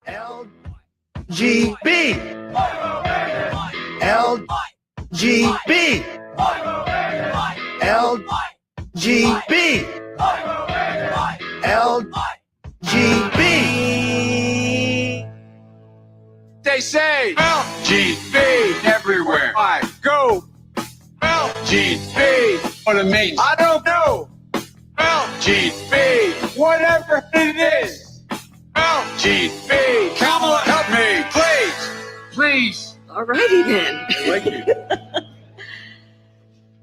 LGB. LGB. LGB. LGB. They say LGB everywhere I go. LGB. What it means, I don't know. LGB. Whatever it is. LGB. Kamala, help me, please. Please. Alrighty then. Thank you.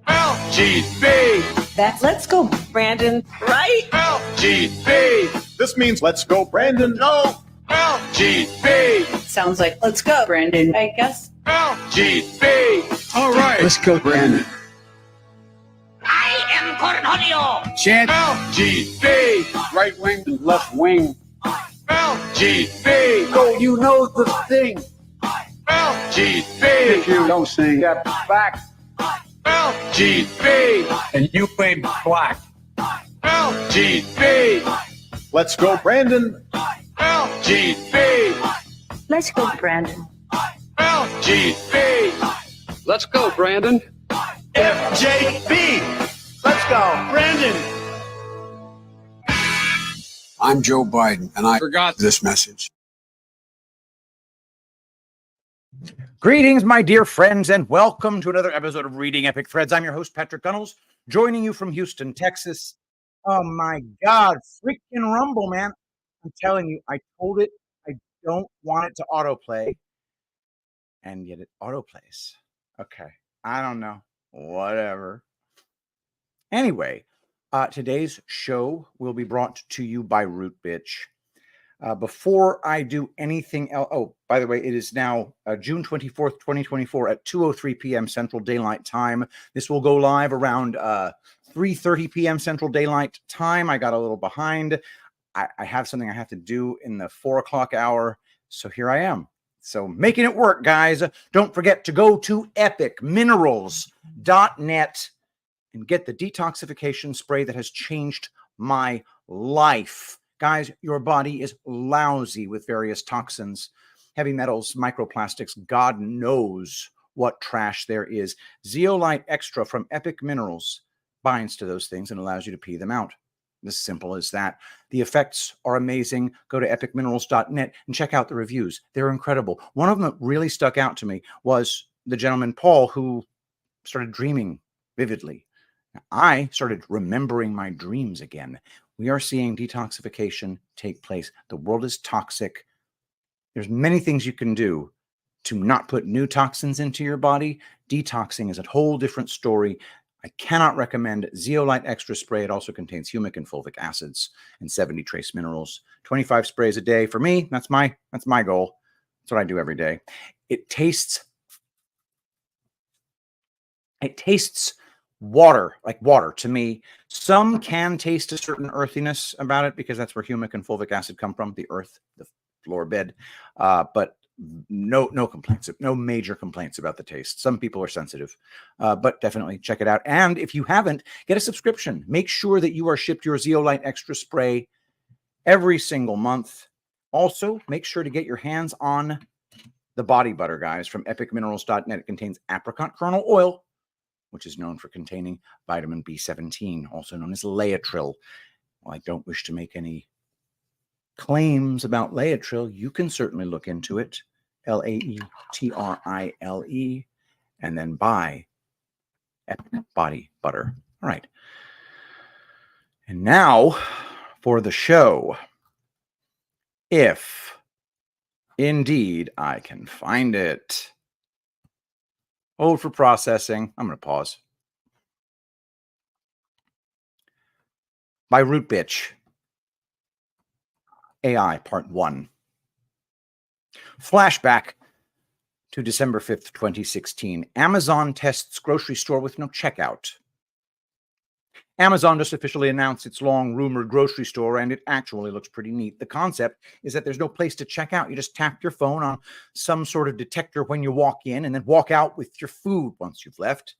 LGB. That's let's go, Brandon, right? LGB. This means let's go, Brandon. No. LGB. Sounds like let's go, Brandon, I guess. LGB. All right. Let's go, Brandon. I am Cornholio. Chant LGB. Right wing and left wing. LGB. Oh, you know the thing. LGB. If you don't sing, step back. LGB. And you ain't black. LGB. Let's go, Brandon. LGB. Let's go, Brandon. LGB. Let's go, Brandon. FJB. Let's go, Brandon. I'm Joe Biden, and I Forgot this message. Greetings, my dear friends, and welcome to another episode of Reading Epic Threads. I'm your host, Patrick Gunnels, joining you from Houston, Texas. Oh my God, freaking Rumble, man. I'm telling you, I told it I don't want it to autoplay, and yet it autoplays. Okay, I don't know. Whatever. Anyway, today's show will be brought to you by Rootbitch. Before I do anything else, oh, by the way, it is now June 24th, 2024 at 2:03 p.m. Central Daylight Time. This will go live around 3:30 p.m. Central Daylight Time. I got a little behind. I have something I have to do in the 4 o'clock hour, so here I am. So making it work, guys. Don't forget to go to epicminerals.net and get the detoxification spray that has changed my life. Guys, your body is lousy with various toxins, heavy metals, microplastics. God knows what trash there is. Zeolite Extra from Epic Minerals binds to those things and allows you to pee them out. As simple as that. The effects are amazing. Go to epicminerals.net and check out the reviews. They're incredible. One of them that really stuck out to me was the gentleman, Paul, who started dreaming vividly. I started remembering my dreams again. We are seeing detoxification take place. The world is toxic. There's many things you can do to not put new toxins into your body. Detoxing is a whole different story. I cannot recommend Zeolite Extra Spray. It also contains humic and fulvic acids and 70 trace minerals. 25 sprays a day. For me, that's my goal. That's what I do every day. It tastes water, like water to me. Some can taste a certain earthiness about it because that's where humic and fulvic acid come from, the earth, the floor bed. But no complaints, no major complaints about the taste. Some people are sensitive, but definitely check it out. And if you haven't, get a subscription. Make sure that you are shipped your Zeolite Extra Spray every single month. Also, make sure to get your hands on the body butter, guys, from epicminerals.net. It contains apricot kernel oil, which is known for containing vitamin B17, also known as Laetril. Well, I don't wish to make any claims about Laetril. You can certainly look into it. Laetrile, and then buy Epic Body Butter. All right. And now for the show. If indeed I can find it. Hold for processing. I'm going to pause. By Rootbitch. AI Part 1. Flashback to December 5th, 2016. Amazon tests grocery store with no checkout. Amazon just officially announced its long-rumored grocery store, and it actually looks pretty neat. The concept is that there's no place to check out. You just tap your phone on some sort of detector when you walk in and then walk out with your food once you've left.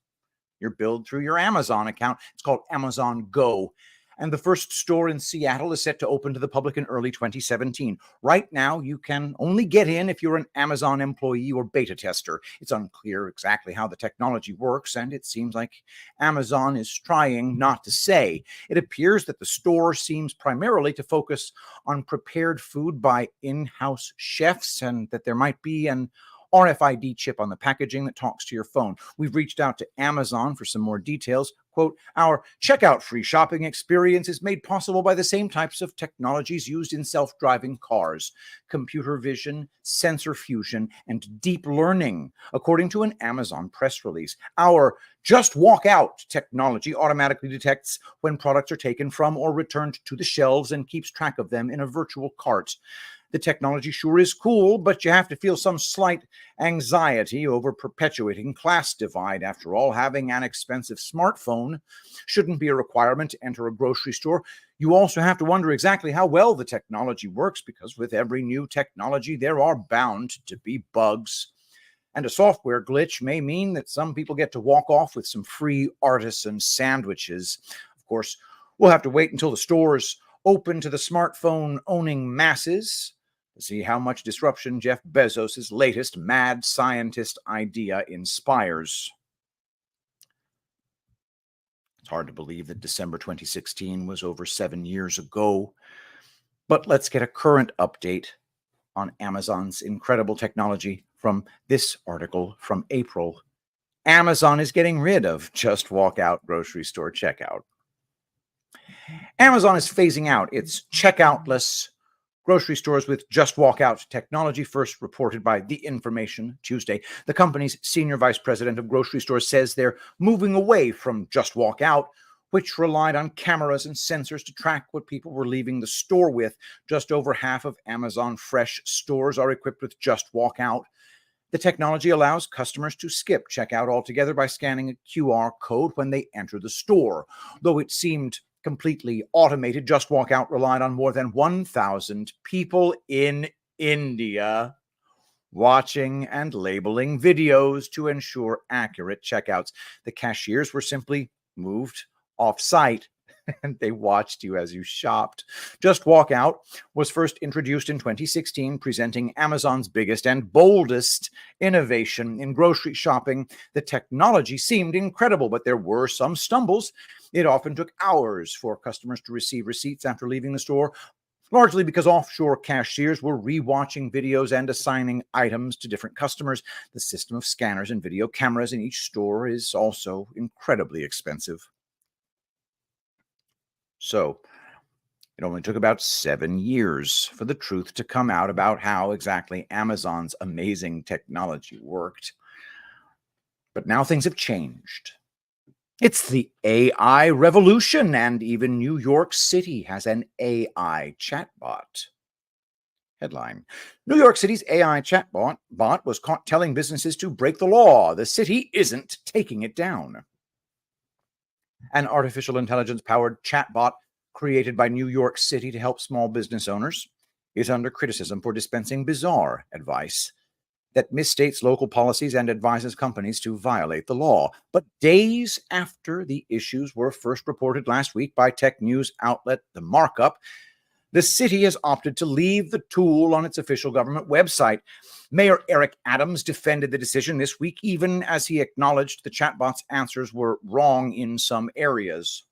You're billed through your Amazon account. It's called Amazon Go. And the first store in Seattle is set to open to the public in early 2017. Right now, you can only get in if you're an Amazon employee or beta tester. It's unclear exactly how the technology works, and it seems like Amazon is trying not to say. It appears that the store seems primarily to focus on prepared food by in-house chefs, and that there might be an RFID chip on the packaging that talks to your phone. We've reached out to Amazon for some more details. Quote, our checkout-free shopping experience is made possible by the same types of technologies used in self-driving cars: computer vision, sensor fusion, and deep learning, according to an Amazon press release. Our Just Walk Out technology automatically detects when products are taken from or returned to the shelves and keeps track of them in a virtual cart. The technology sure is cool, but you have to feel some slight anxiety over perpetuating class divide. After all, having an expensive smartphone shouldn't be a requirement to enter a grocery store. You also have to wonder exactly how well the technology works, because with every new technology, there are bound to be bugs. And a software glitch may mean that some people get to walk off with some free artisan sandwiches. Of course, we'll have to wait until the stores open to the smartphone-owning masses to see how much disruption Jeff Bezos' latest mad scientist idea inspires. It's hard to believe that December 2016 was over 7 years ago, but let's get a current update on Amazon's incredible technology from this article from April. Amazon is getting rid of Just Walk Out grocery store checkout. Amazon is phasing out its checkoutless grocery stores with Just Walk Out technology, first reported by The Information Tuesday. The company's senior vice president of grocery stores says they're moving away from Just Walk Out, which relied on cameras and sensors to track what people were leaving the store with. Just over half of Amazon Fresh stores are equipped with Just Walk Out. The technology allows customers to skip checkout altogether by scanning a QR code when they enter the store. Though it seemed completely automated, Just Walk Out relied on more than 1,000 people in India watching and labeling videos to ensure accurate checkouts. The cashiers were simply moved off-site, and they watched you as you shopped. Just Walk Out was first introduced in 2016, presenting Amazon's biggest and boldest innovation in grocery shopping. The technology seemed incredible, but there were some stumbles. It often took hours for customers to receive receipts after leaving the store, largely because offshore cashiers were rewatching videos and assigning items to different customers. The system of scanners and video cameras in each store is also incredibly expensive. So it only took about 7 years for the truth to come out about how exactly Amazon's amazing technology worked. But now things have changed. It's the AI revolution, and even New York City has an AI chatbot. Headline: New York City's AI chatbot was caught telling businesses to break the law. The city isn't taking it down. An artificial intelligence-powered chatbot created by New York City to help small business owners is under criticism for dispensing bizarre advice that misstates local policies and advises companies to violate the law. But days after the issues were first reported last week by tech news outlet The Markup, the city has opted to leave the tool on its official government website. Mayor Eric Adams defended the decision this week, even as he acknowledged the chatbot's answers were wrong in some areas.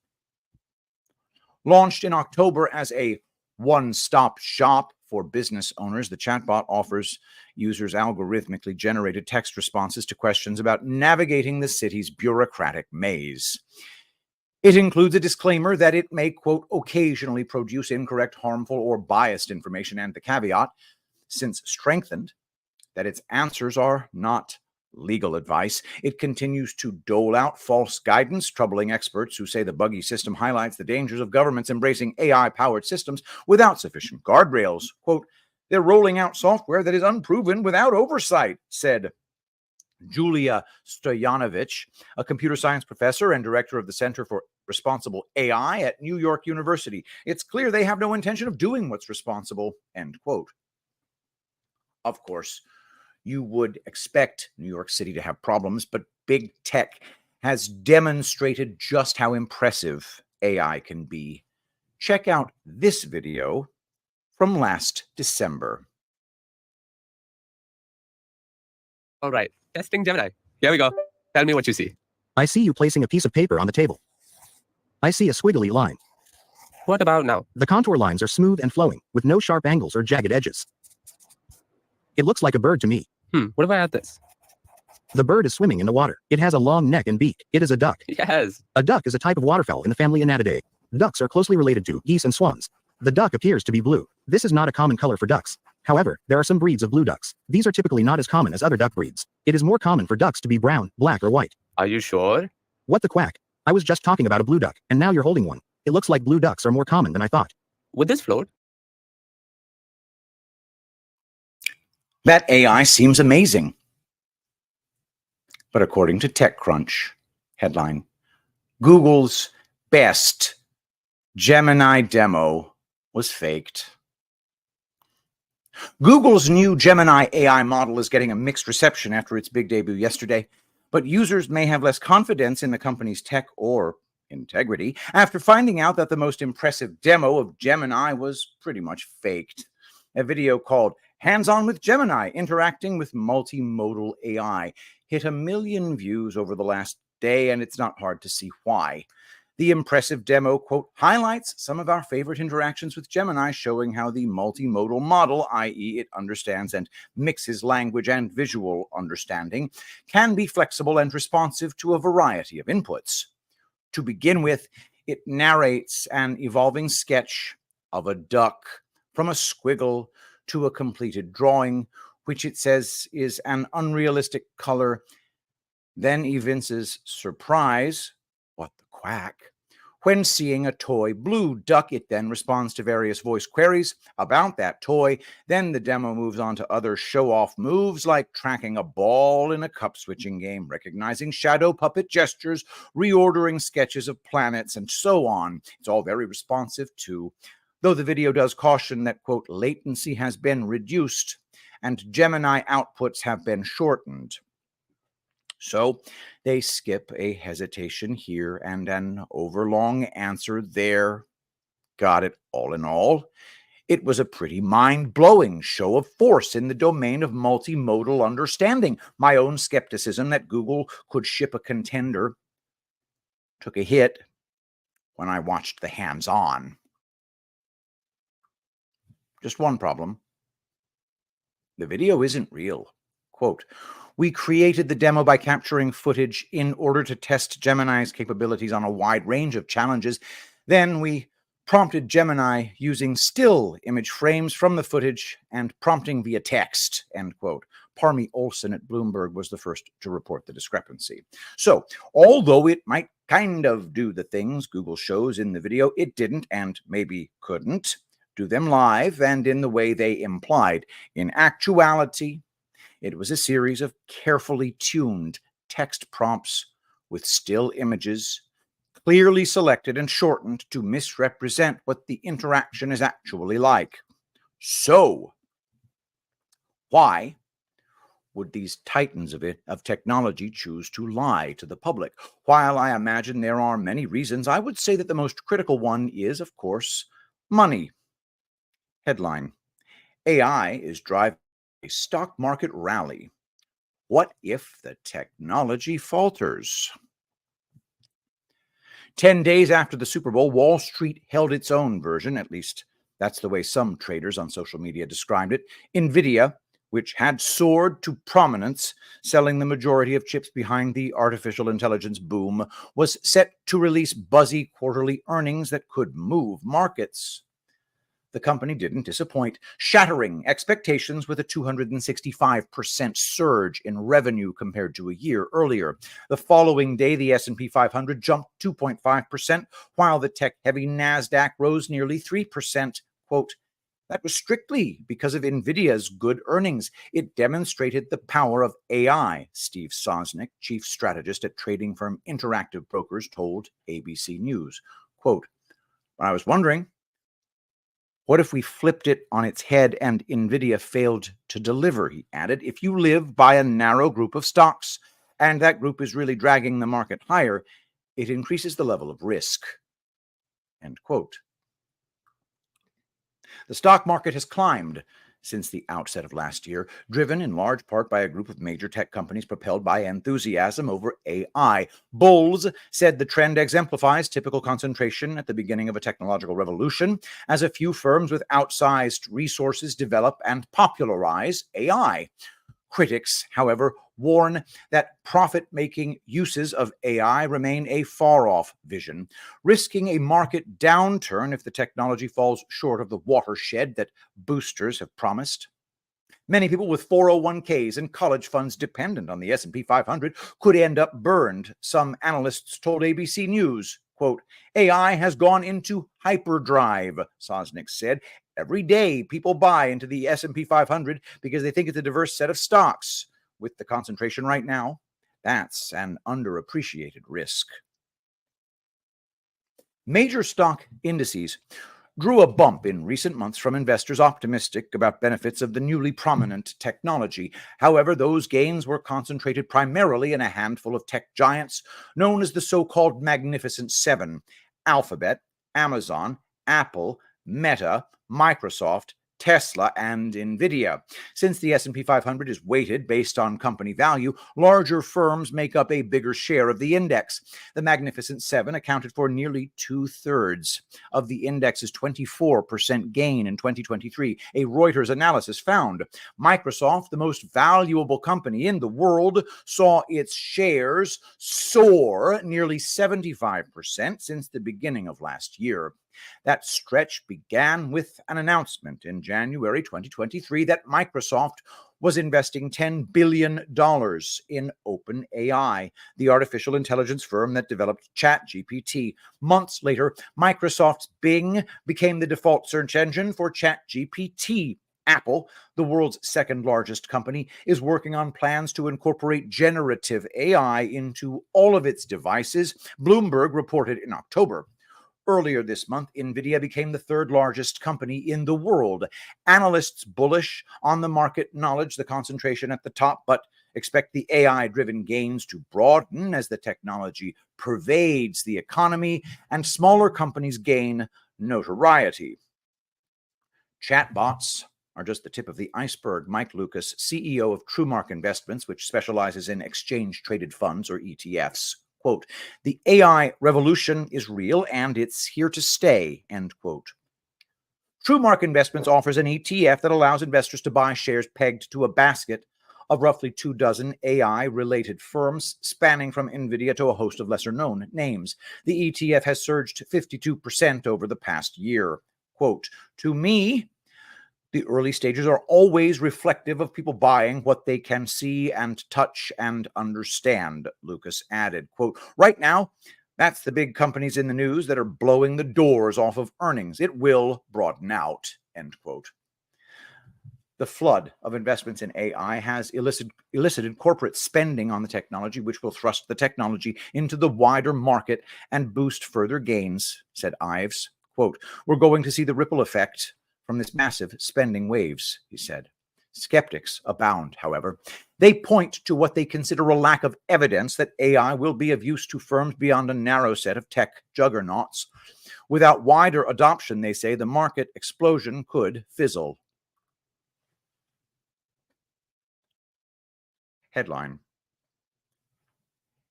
Launched in October as a one-stop shop for business owners, the chatbot offers users algorithmically generated text responses to questions about navigating the city's bureaucratic maze. It includes a disclaimer that it may, quote, occasionally produce incorrect, harmful, or biased information, and the caveat, since strengthened, that its answers are not legal advice. It continues to dole out false guidance, troubling experts who say the buggy system highlights the dangers of governments embracing AI-powered systems without sufficient guardrails. Quote, they're rolling out software that is unproven without oversight, said Julia Stoyanovich, a computer science professor and director of the Center for Responsible AI at New York University. It's clear they have no intention of doing what's responsible, end quote. Of course, you would expect New York City to have problems, but big tech has demonstrated just how impressive AI can be. check out this video from last December. All right, testing Gemini. Here we go. Tell me what you see. I see you placing a piece of paper on the table. I see a squiggly line. What about now? The contour lines are smooth and flowing, with no sharp angles or jagged edges. It looks like a bird to me. What if I add this? The bird is swimming in the water. It has a long neck and beak. It is a duck. Yes. A duck is a type of waterfowl in the family Anatidae. Ducks are closely related to geese and swans. The duck appears to be blue. This is not a common color for ducks. However, there are some breeds of blue ducks. These are typically not as common as other duck breeds. It is more common for ducks to be brown, black, or white. Are you sure? What the quack? I was just talking about a blue duck, and now you're holding one. It looks like blue ducks are more common than I thought. Would this float? That AI seems amazing. But according to TechCrunch, headline, Google's best Gemini demo was faked. Google's new Gemini AI model is getting a mixed reception after its big debut yesterday, but users may have less confidence in the company's tech or integrity after finding out that the most impressive demo of Gemini was pretty much faked. A video called Hands-On with Gemini, Interacting with Multimodal AI hit 1 million views over the last day, and it's not hard to see why. The impressive demo, quote, highlights some of our favorite interactions with Gemini, showing how the multimodal model, i.e. it understands and mixes language and visual understanding, can be flexible and responsive to a variety of inputs. To begin with, it narrates an evolving sketch of a duck from a squiggle to a completed drawing, which it says is an unrealistic color, then evinces surprise, what the quack, when seeing a toy blue duck. It then responds to various voice queries about that toy. Then the demo moves on to other show-off moves like tracking a ball in a cup-switching game, recognizing shadow puppet gestures, reordering sketches of planets, and so on. It's all very responsive too, though the video does caution that, quote, latency has been reduced and Gemini outputs have been shortened. So they skip a hesitation here and an overlong answer there. Got it. All in all, it was a pretty mind-blowing show of force in the domain of multimodal understanding. My own skepticism that Google could ship a contender took a hit when I watched the hands-on. Just one problem. The video isn't real. Quote, we created the demo by capturing footage in order to test Gemini's capabilities on a wide range of challenges. Then we prompted Gemini using still image frames from the footage and prompting via text, end quote. Parmi Olsen at Bloomberg was the first to report the discrepancy. So, although it might kind of do the things Google shows in the video, it didn't and maybe couldn't do them live and in the way they implied. In actuality, it was a series of carefully tuned text prompts with still images, clearly selected and shortened to misrepresent what the interaction is actually like. So, why would these titans of technology choose to lie to the public? While I imagine there are many reasons, I would say that the most critical one is, of course, money. Headline, AI is driving a stock market rally. What if the technology falters? 10 days after the Super Bowl, Wall Street held its own version, at least that's the way some traders on social media described it. NVIDIA, which had soared to prominence, selling the majority of chips behind the artificial intelligence boom, was set to release buzzy quarterly earnings that could move markets. The company didn't disappoint, shattering expectations with a 265% surge in revenue compared to a year earlier. The following day, the S&P 500 jumped 2.5%, while the tech-heavy NASDAQ rose nearly 3%. Quote, that was strictly because of NVIDIA's good earnings. It demonstrated the power of AI, Steve Sosnick, chief strategist at trading firm Interactive Brokers, told ABC News. Quote, I was wondering, what if we flipped it on its head and NVIDIA failed to deliver, he added. If you live by a narrow group of stocks and that group is really dragging the market higher, it increases the level of risk. End quote. The stock market has climbed since the outset of last year, driven in large part by a group of major tech companies propelled by enthusiasm over AI. Bulls said the trend exemplifies typical concentration at the beginning of a technological revolution, as a few firms with outsized resources develop and popularize AI. Critics, however, warn that profit-making uses of AI remain a far-off vision, risking a market downturn if the technology falls short of the watershed that boosters have promised. Many people with 401ks and college funds dependent on the S&P 500 could end up burned, some analysts told ABC News. Quote, AI has gone into hyperdrive, Sosnick said. Every day, people buy into the S&P 500 because they think it's a diverse set of stocks. With the concentration right now, that's an underappreciated risk. Major stock indices drew a bump in recent months from investors optimistic about benefits of the newly prominent technology. However, those gains were concentrated primarily in a handful of tech giants known as the so-called Magnificent Seven: Alphabet, Amazon, Apple, Meta, Microsoft, Tesla, and Nvidia. Since the S&P 500 is weighted based on company value, larger firms make up a bigger share of the index. The Magnificent Seven accounted for nearly 2/3 of the index's 24% gain in 2023, a Reuters analysis found. Microsoft, the most valuable company in the world, saw its shares soar nearly 75% since the beginning of last year. That stretch began with an announcement in January 2023 that Microsoft was investing $10 billion in OpenAI, the artificial intelligence firm that developed ChatGPT. Months later, Microsoft's Bing became the default search engine for ChatGPT. Apple, the world's second largest company, is working on plans to incorporate generative AI into all of its devices, Bloomberg reported in October. Earlier this month, Nvidia became the third largest company in the world. Analysts bullish on the market acknowledge the concentration at the top, but expect the AI-driven gains to broaden as the technology pervades the economy and smaller companies gain notoriety. Chatbots are just the tip of the iceberg. Mike Lucas, CEO of TrueMark Investments, which specializes in exchange-traded funds, or ETFs, quote, the AI revolution is real and it's here to stay, end quote. TrueMark Investments offers an ETF that allows investors to buy shares pegged to a basket of roughly 24 AI-related firms spanning from Nvidia to a host of lesser-known names. The ETF has surged 52% over the past year. Quote, to me, the early stages are always reflective of people buying what they can see and touch and understand, Lucas added. Quote, right now, that's the big companies in the news that are blowing the doors off of earnings. It will broaden out, end quote. The flood of investments in AI has elicited corporate spending on the technology, which will thrust the technology into the wider market and boost further gains, said Ives. Quote, we're going to see the ripple effect from this massive spending waves, he said. Skeptics abound, however. They point to what they consider a lack of evidence that AI will be of use to firms beyond a narrow set of tech juggernauts. Without wider adoption, they say, the market explosion could fizzle. Headline: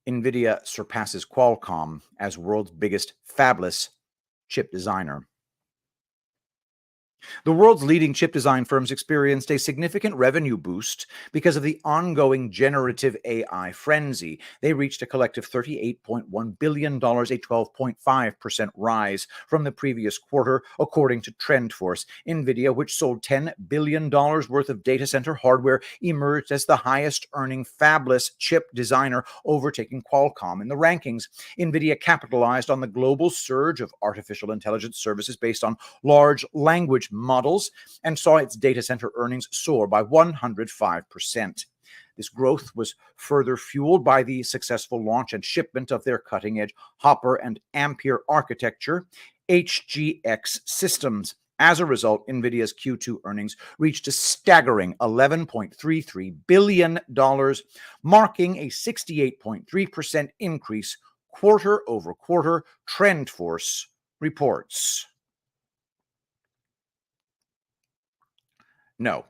Nvidia surpasses Qualcomm as world's biggest fabless chip designer. The world's leading chip design firms experienced a significant revenue boost because of the ongoing generative AI frenzy. They reached a collective $38.1 billion, a 12.5% rise from the previous quarter, according to TrendForce. Nvidia, which sold $10 billion worth of data center hardware, emerged as the highest-earning fabless chip designer, overtaking Qualcomm in the rankings. Nvidia capitalized on the global surge of artificial intelligence services based on large language models and saw its data center earnings soar by 105%. This growth was further fueled by the successful launch and shipment of their cutting-edge Hopper and Ampere architecture, HGX systems. As a result, Nvidia's Q2 earnings reached a staggering $11.33 billion, marking a 68.3% increase quarter over quarter, TrendForce reports. No,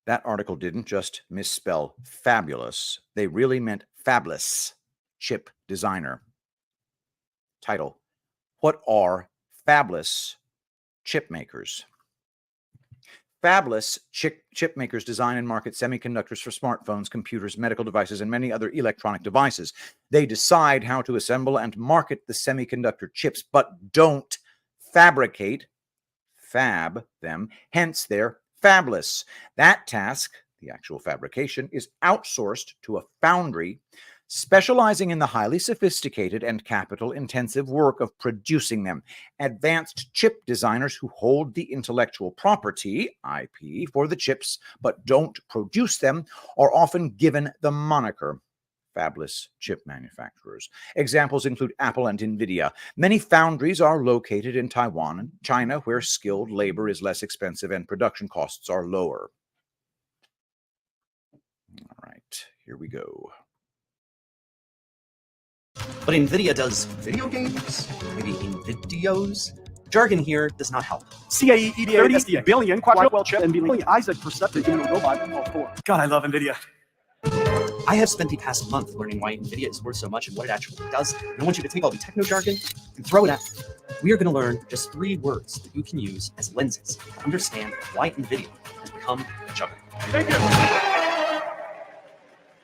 that article didn't just misspell fabulous. They really meant fabless chip designer. Title: What are fabless chip makers? Fabless chip makers design and market semiconductors for smartphones, computers, medical devices, and many other electronic devices. They decide how to assemble and market the semiconductor chips, but don't fabricate, fab them, hence they're fabless. That task, the actual fabrication, is outsourced to a foundry specializing in the highly sophisticated and capital-intensive work of producing them. Advanced chip designers who hold the intellectual property, IP, for the chips, but don't produce them, are often given the moniker fabless chip manufacturers. Examples include Apple and NVIDIA. Many foundries are located in Taiwan and China, where skilled labor is less expensive and production costs are lower. All right, here we go. But NVIDIA does video games, maybe NVIDIOs. Jargon here does not help. CAE, EDA, 30 billion quadrupole chip and billion Isaac perceptive human robot. God, I love NVIDIA. I have spent the past month learning why NVIDIA is worth so much and what it actually does. And I want you to take all the techno jargon and throw it out. We are going to learn just 3 words that you can use as lenses to understand why NVIDIA has become a juggernaut. Thank you.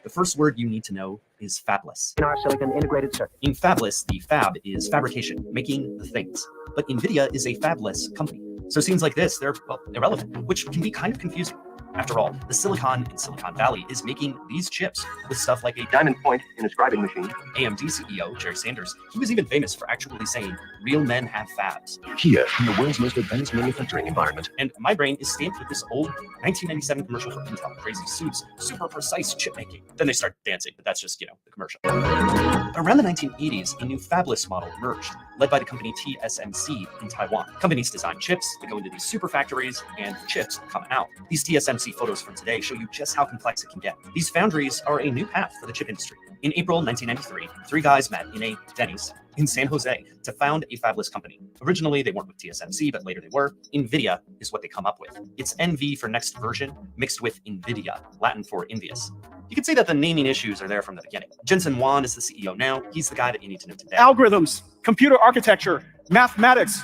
The first word you need to know is fabless. In our silicon integrated circuit. In fabless, the fab is fabrication, making the things. But NVIDIA is a fabless company. So scenes like this, they're, well, irrelevant, which can be kind of confusing. After all, the silicon in Silicon Valley is making these chips with stuff like a diamond point in a scribing machine. AMD CEO, Jerry Sanders, he was even famous for actually saying, real men have fabs. Here, in the world's most advanced manufacturing environment. And my brain is stamped with this old 1997 commercial for Intel. Crazy suits, super precise chip making. Then they start dancing, but that's just, the commercial. Around the 1980s, a new fabless model emerged, led by the company TSMC in Taiwan. Companies design chips that go into these super factories, and the chips come out. These TSMC photos from today show you just how complex it can get. These foundries are a new path for the chip industry. In April 1993, 3 guys met in a Denny's in San Jose to found a fabless company. Originally, they weren't with TSMC, but later they were. NVIDIA is what they come up with. It's NV for next version, mixed with NVIDIA, Latin for envious. You can see that the naming issues are there from the beginning. Jensen Huang is the CEO now. He's the guy that you need to know today. Algorithms, computer architecture, mathematics.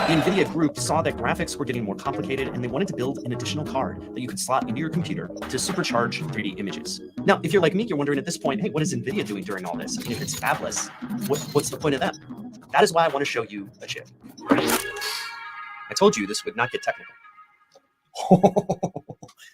The NVIDIA group saw that graphics were getting more complicated and they wanted to build an additional card that you could slot into your computer to supercharge 3D images. Now, if you're like me, you're wondering at this point, hey, what is NVIDIA doing during all this? And if it's fabless, what's the point of them? That is why I want to show you a chip. I told you this would not get technical.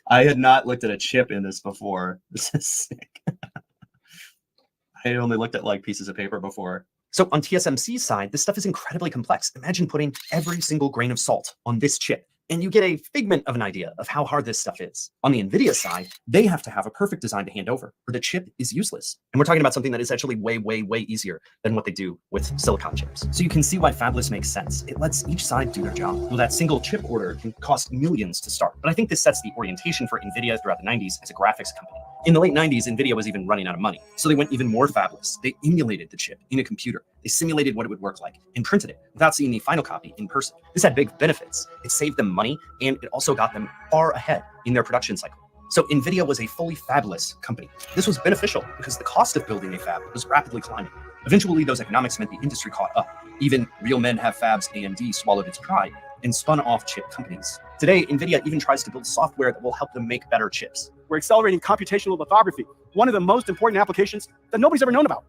I had not looked at a chip in this before. This is sick. I had only looked at like pieces of paper before. So on TSMC's side, this stuff is incredibly complex. Imagine putting every single grain of salt on this chip, and you get a figment of an idea of how hard this stuff is. On the NVIDIA side, they have to have a perfect design to hand over, or the chip is useless. And we're talking about something that is actually way, way, way easier than what they do with silicon chips. So you can see why fabless makes sense. It lets each side do their job. Well, that single chip order can cost millions to start. But I think this sets the orientation for NVIDIA throughout the 90s as a graphics company. In the late 90s, NVIDIA was even running out of money. So they went even more fabless. They emulated the chip in a computer. They simulated what it would work like and printed it without seeing the final copy in person. This had big benefits. It saved them money, and it also got them far ahead in their production cycle. So NVIDIA was a fully fabless company. This was beneficial because the cost of building a fab was rapidly climbing. Eventually, those economics meant the industry caught up. Even real men have fabs, AMD swallowed its pride and spun off chip companies. Today, NVIDIA even tries to build software that will help them make better chips. We're accelerating computational lithography, one of the most important applications that nobody's ever known about.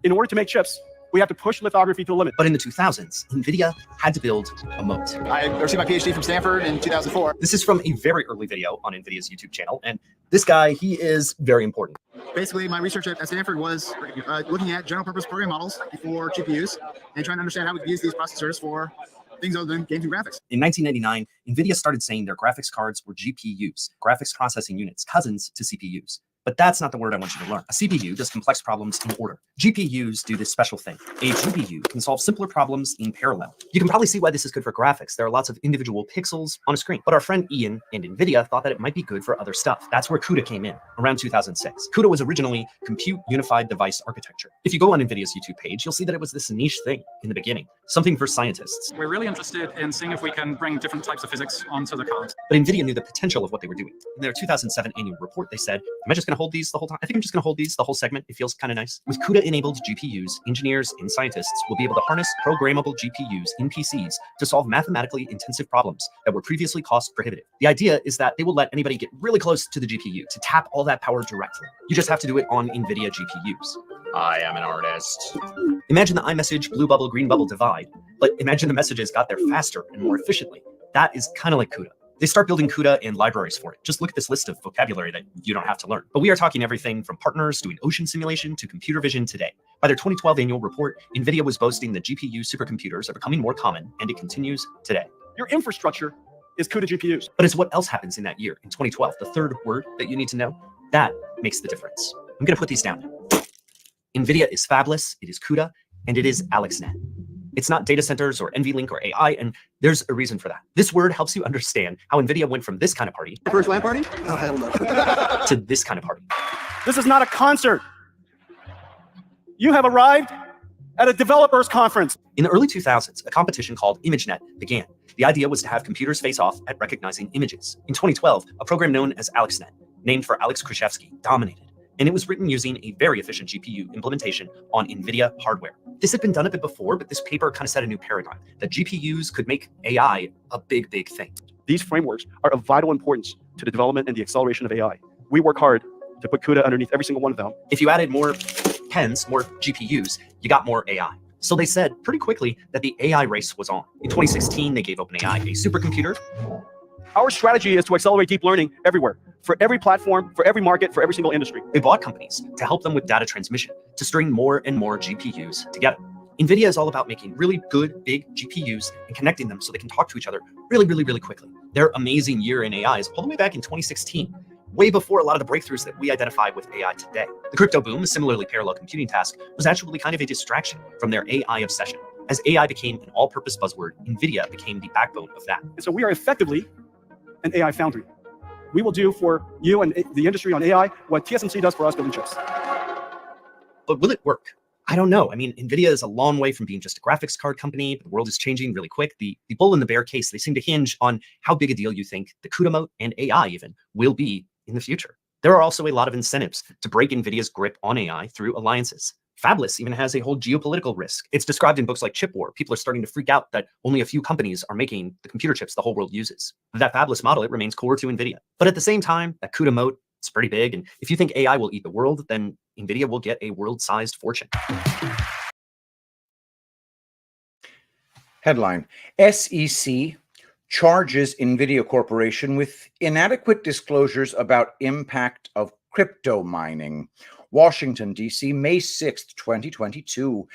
In order to make chips, we have to push lithography to the limit. But in the 2000s, NVIDIA had to build a moat. I received my PhD from Stanford in 2004. This is from a very early video on NVIDIA's YouTube channel, and this guy, he is very important. Basically, my research at Stanford was looking at general purpose program models for GPUs and trying to understand how we could use these processors for things other than games and graphics. In 1999, NVIDIA started saying their graphics cards were GPUs, graphics processing units, cousins to CPUs. But that's not the word I want you to learn. A CPU does complex problems in order. GPUs do this special thing. A GPU can solve simpler problems in parallel. You can probably see why this is good for graphics. There are lots of individual pixels on a screen. But our friend Ian and NVIDIA thought that it might be good for other stuff. That's where CUDA came in, around 2006. CUDA was originally Compute Unified Device Architecture. If you go on NVIDIA's YouTube page, you'll see that it was this niche thing in the beginning, something for scientists. We're really interested in seeing if we can bring different types of physics onto the card. But NVIDIA knew the potential of what they were doing. In their 2007 annual report, they said, am I just going to hold these the whole time? I think I'm just going to hold these the whole segment. It feels kind of nice. With CUDA-enabled GPUs, engineers and scientists will be able to harness programmable GPUs in PCs to solve mathematically intensive problems that were previously cost prohibitive. The idea is that they will let anybody get really close to the GPU to tap all that power directly. You just have to do it on NVIDIA GPUs. I am an artist. Imagine the iMessage blue bubble, green bubble divide, but imagine the messages got there faster and more efficiently. That is kind of like CUDA. They start building CUDA and libraries for it. Just look at this list of vocabulary that you don't have to learn. But we are talking everything from partners doing ocean simulation to computer vision today. By their 2012 annual report, NVIDIA was boasting that GPU supercomputers are becoming more common, and it continues today. Your infrastructure is CUDA GPUs. But it's what else happens in that year, in 2012, the third word that you need to know, that makes the difference. I'm going to put these down now. NVIDIA is fabless, it is CUDA, and it is AlexNet. It's not data centers or NVLink or AI, and there's a reason for that. This word helps you understand how NVIDIA went from this kind of party First LAN party? Oh, hell no. to this kind of party. This is not a concert. You have arrived at a developers conference. In the early 2000s, a competition called ImageNet began. The idea was to have computers face off at recognizing images. In 2012, a program known as AlexNet, named for Alex Krizhevsky, dominated. And it was written using a very efficient GPU implementation on NVIDIA hardware. This had been done a bit before, but this paper kind of set a new paradigm, that GPUs could make AI a big, big thing. These frameworks are of vital importance to the development and the acceleration of AI. We work hard to put CUDA underneath every single one of them. If you added more pens, more GPUs, you got more AI. So they said pretty quickly that the AI race was on. In 2016, they gave OpenAI a supercomputer. Our strategy is to accelerate deep learning everywhere, for every platform, for every market, for every single industry. They bought companies to help them with data transmission, to string more and more GPUs together. NVIDIA is all about making really good, big GPUs and connecting them so they can talk to each other really, really, really quickly. Their amazing year in AI is all the way back in 2016, way before a lot of the breakthroughs that we identify with AI today. The crypto boom, a similarly parallel computing task, was actually kind of a distraction from their AI obsession. As AI became an all-purpose buzzword, NVIDIA became the backbone of that. And so we are effectively an AI foundry. We will do for you and the industry on AI what TSMC does for us building chips. But will it work? I don't know. I mean, NVIDIA is a long way from being just a graphics card company. The world is changing really quick. The bull and the bear case, they seem to hinge on how big a deal you think the CUDA moat and AI even will be in the future. There are also a lot of incentives to break NVIDIA's grip on AI through alliances. Fabless even has a whole geopolitical risk. It's described in books like Chip War. People are starting to freak out that only a few companies are making the computer chips the whole world uses. That fabless model, it remains core to NVIDIA. But at the same time, that CUDA moat, it's pretty big. And if you think AI will eat the world, then NVIDIA will get a world-sized fortune. Headline: SEC charges NVIDIA Corporation with inadequate disclosures about impact of crypto mining. Washington, D.C., May 6th, 2022.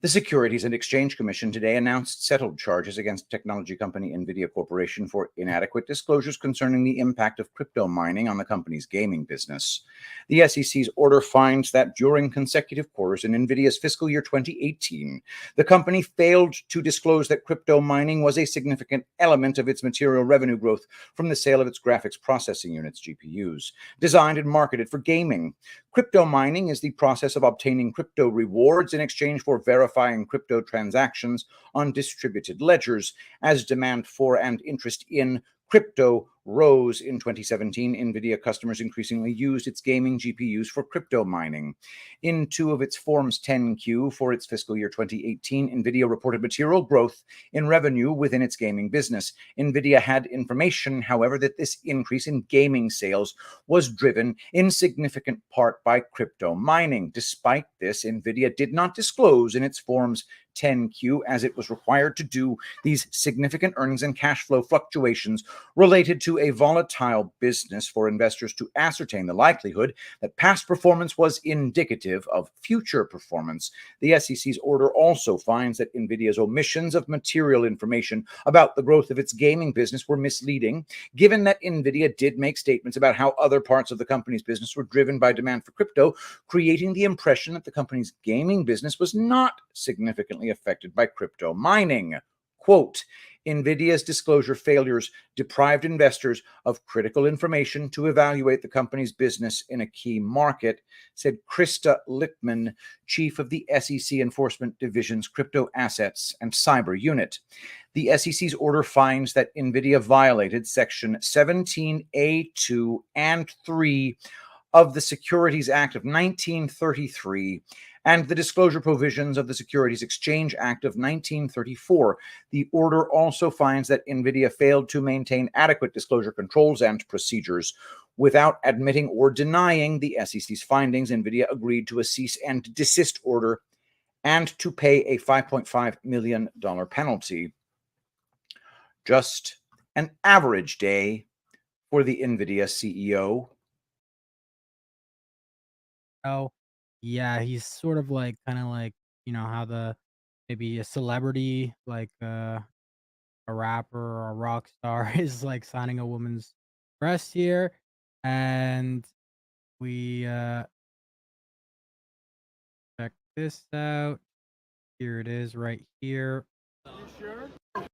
The Securities and Exchange Commission today announced settled charges against technology company NVIDIA Corporation for inadequate disclosures concerning the impact of crypto mining on the company's gaming business. The SEC's order finds that during consecutive quarters in NVIDIA's fiscal year 2018, the company failed to disclose that crypto mining was a significant element of its material revenue growth from the sale of its graphics processing units, GPUs, designed and marketed for gaming. Crypto mining is the process of obtaining crypto rewards in exchange for verifying crypto transactions on distributed ledgers. As demand for and interest in crypto rose in 2017, NVIDIA customers increasingly used its gaming GPUs for crypto mining. In two of its Forms 10Q for its fiscal year 2018, NVIDIA reported material growth in revenue within its gaming business. NVIDIA had information, however, that this increase in gaming sales was driven in significant part by crypto mining. Despite this, NVIDIA did not disclose in its Forms 10Q, as it was required to do these significant earnings and cash flow fluctuations related to a volatile business for investors to ascertain the likelihood that past performance was indicative of future performance. The SEC's order also finds that NVIDIA's omissions of material information about the growth of its gaming business were misleading, given that NVIDIA did make statements about how other parts of the company's business were driven by demand for crypto, creating the impression that the company's gaming business was not significantly affected by crypto mining. Quote, NVIDIA's disclosure failures deprived investors of critical information to evaluate the company's business in a key market, said Krista Littman, chief of the SEC Enforcement Division's Crypto Assets and Cyber Unit. The SEC's order finds that NVIDIA violated Section 17A2 and 3 of the Securities Act of 1933 and the disclosure provisions of the Securities Exchange Act of 1934. The order also finds that NVIDIA failed to maintain adequate disclosure controls and procedures. Without admitting or denying the SEC's findings, NVIDIA agreed to a cease and desist order and to pay a $5.5 million penalty. Just an average day for the NVIDIA CEO. Oh, yeah, he's sort of like kind of like, you know, how maybe a celebrity like a rapper or a rock star is like signing a woman's breast here. And we check this out. Here it is right here. You sure? You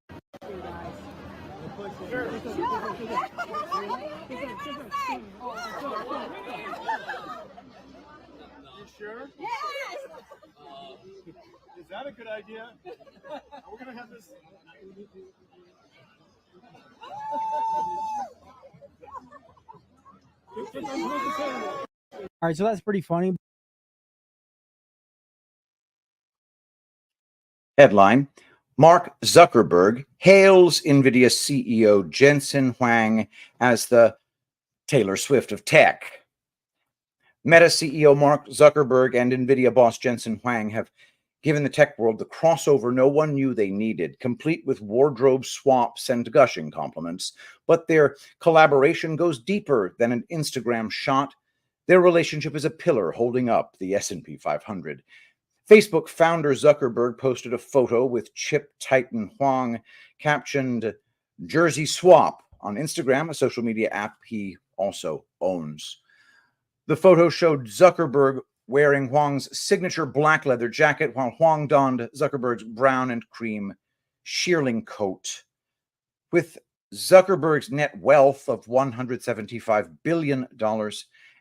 sure? Yes! Is that a good idea? Are we going to have this? All right, so that's pretty funny. Headline: Mark Zuckerberg hails NVIDIA CEO Jensen Huang as the Taylor Swift of tech. Meta CEO Mark Zuckerberg and NVIDIA boss Jensen Huang have given the tech world the crossover no one knew they needed, complete with wardrobe swaps and gushing compliments. But their collaboration goes deeper than an Instagram shot. Their relationship is a pillar holding up the S&P 500. Facebook founder Zuckerberg posted a photo with chip titan Huang, captioned "Jersey Swap" on Instagram, a social media app he also owns. The photo showed Zuckerberg wearing Huang's signature black leather jacket, while Huang donned Zuckerberg's brown and cream shearling coat. With Zuckerberg's net wealth of $175 billion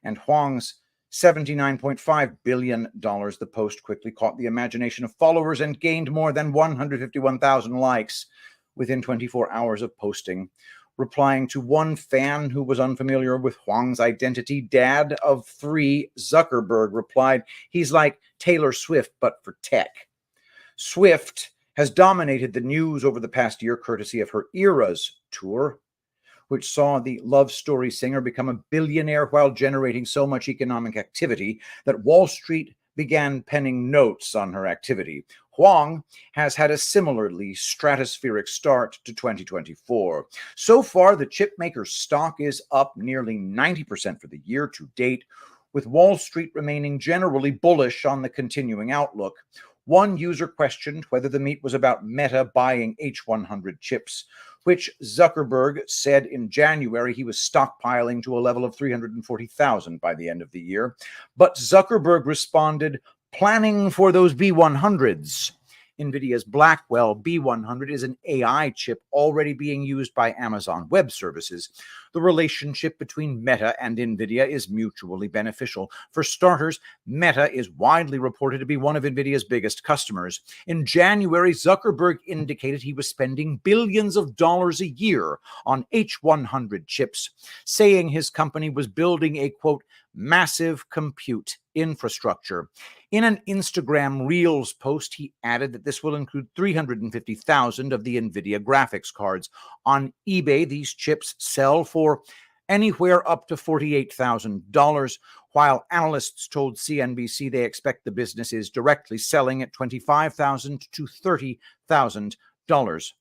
and Huang's $79.5 billion, the post quickly caught the imagination of followers and gained more than 151,000 likes within 24 hours of posting. Replying to one fan who was unfamiliar with Huang's identity, dad of 3, Zuckerberg replied, "He's like Taylor Swift, but for tech." Swift has dominated the news over the past year courtesy of her Eras tour, which saw the Love Story singer become a billionaire while generating so much economic activity that Wall Street began penning notes on her activity. Huang has had a similarly stratospheric start to 2024. So far, the chipmaker's stock is up nearly 90% for the year to date, with Wall Street remaining generally bullish on the continuing outlook. One user questioned whether the meet was about Meta buying H100 chips, which Zuckerberg said in January he was stockpiling to a level of 340,000 by the end of the year. But Zuckerberg responded, "Planning for those B100s." NVIDIA's Blackwell B100 is an AI chip already being used by Amazon Web Services. The relationship between Meta and NVIDIA is mutually beneficial. For starters, Meta is widely reported to be one of NVIDIA's biggest customers. In January, Zuckerberg indicated he was spending billions of dollars a year on H100 chips, saying his company was building a, quote, massive compute infrastructure. In an Instagram Reels post, he added that this will include 350,000 of the NVIDIA graphics cards. On eBay, these chips sell for anywhere up to $48,000, while analysts told CNBC they expect the business is directly selling at $25,000 to $30,000.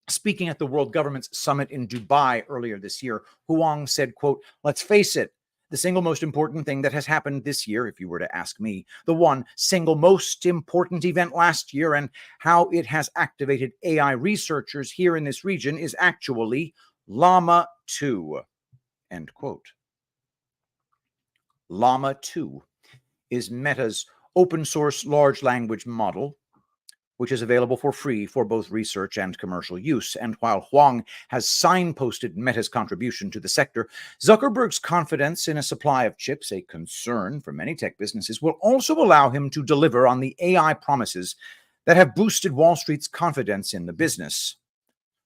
Speaking at the World Governments Summit in Dubai earlier this year, Huang said, quote, "Let's face it, the single most important thing that has happened this year, if you were to ask me, the one single most important event last year and how it has activated AI researchers here in this region is actually Llama 2, end quote. Llama 2 is Meta's open source large language model, which is available for free for both research and commercial use. And while Huang has signposted Meta's contribution to the sector, Zuckerberg's confidence in a supply of chips, a concern for many tech businesses, will also allow him to deliver on the AI promises that have boosted Wall Street's confidence in the business.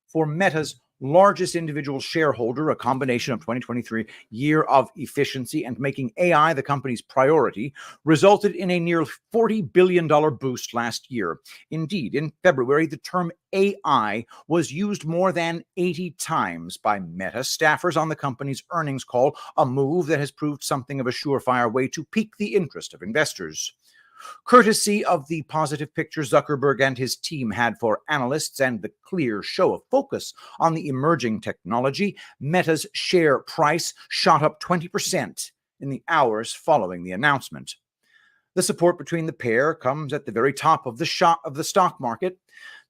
For Meta's largest individual shareholder, a combination of 2023 year of efficiency and making AI the company's priority resulted in a near $40 billion boost last year. Indeed, in February, the term AI was used more than 80 times by Meta staffers on the company's earnings call, a move that has proved something of a surefire way to pique the interest of investors. Courtesy of the positive picture Zuckerberg and his team had for analysts and the clear show of focus on the emerging technology, Meta's share price shot up 20% in the hours following the announcement. The support between the pair comes at the very top of the stock market.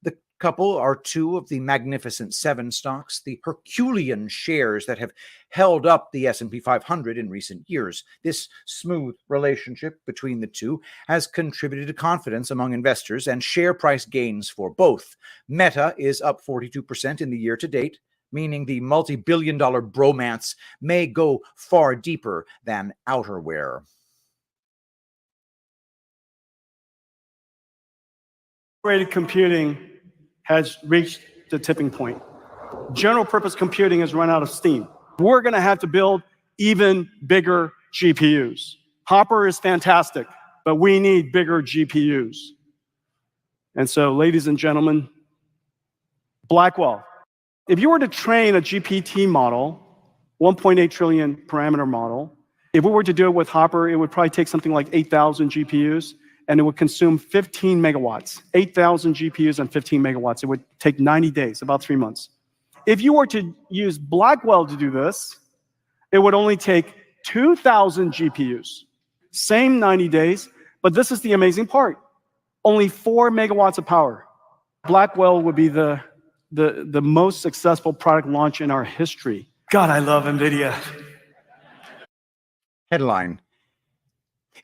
The couple are two of the Magnificent Seven stocks, the Herculean shares that have held up the S&P 500 in recent years. This smooth relationship between the two has contributed to confidence among investors and share price gains for both. Meta is up 42% in the year to date, meaning the multi-billion-dollar bromance may go far deeper than outerwear. Accelerated computing has reached the tipping point. General purpose computing has run out of steam. We're going to have to build even bigger GPUs. Hopper is fantastic, but we need bigger GPUs. And so, ladies and gentlemen, Blackwell. If you were to train a GPT model, 1.8 trillion parameter model, if we were to do it with Hopper, it would probably take something like 8,000 GPUs. And it would consume 15 megawatts, 8,000 GPUs and 15 megawatts. It would take 90 days, about 3 months. If you were to use Blackwell to do this, it would only take 2,000 GPUs. Same 90 days, but this is the amazing part. Only 4 megawatts of power. Blackwell would be the most successful product launch in our history. God, I love NVIDIA. Headline: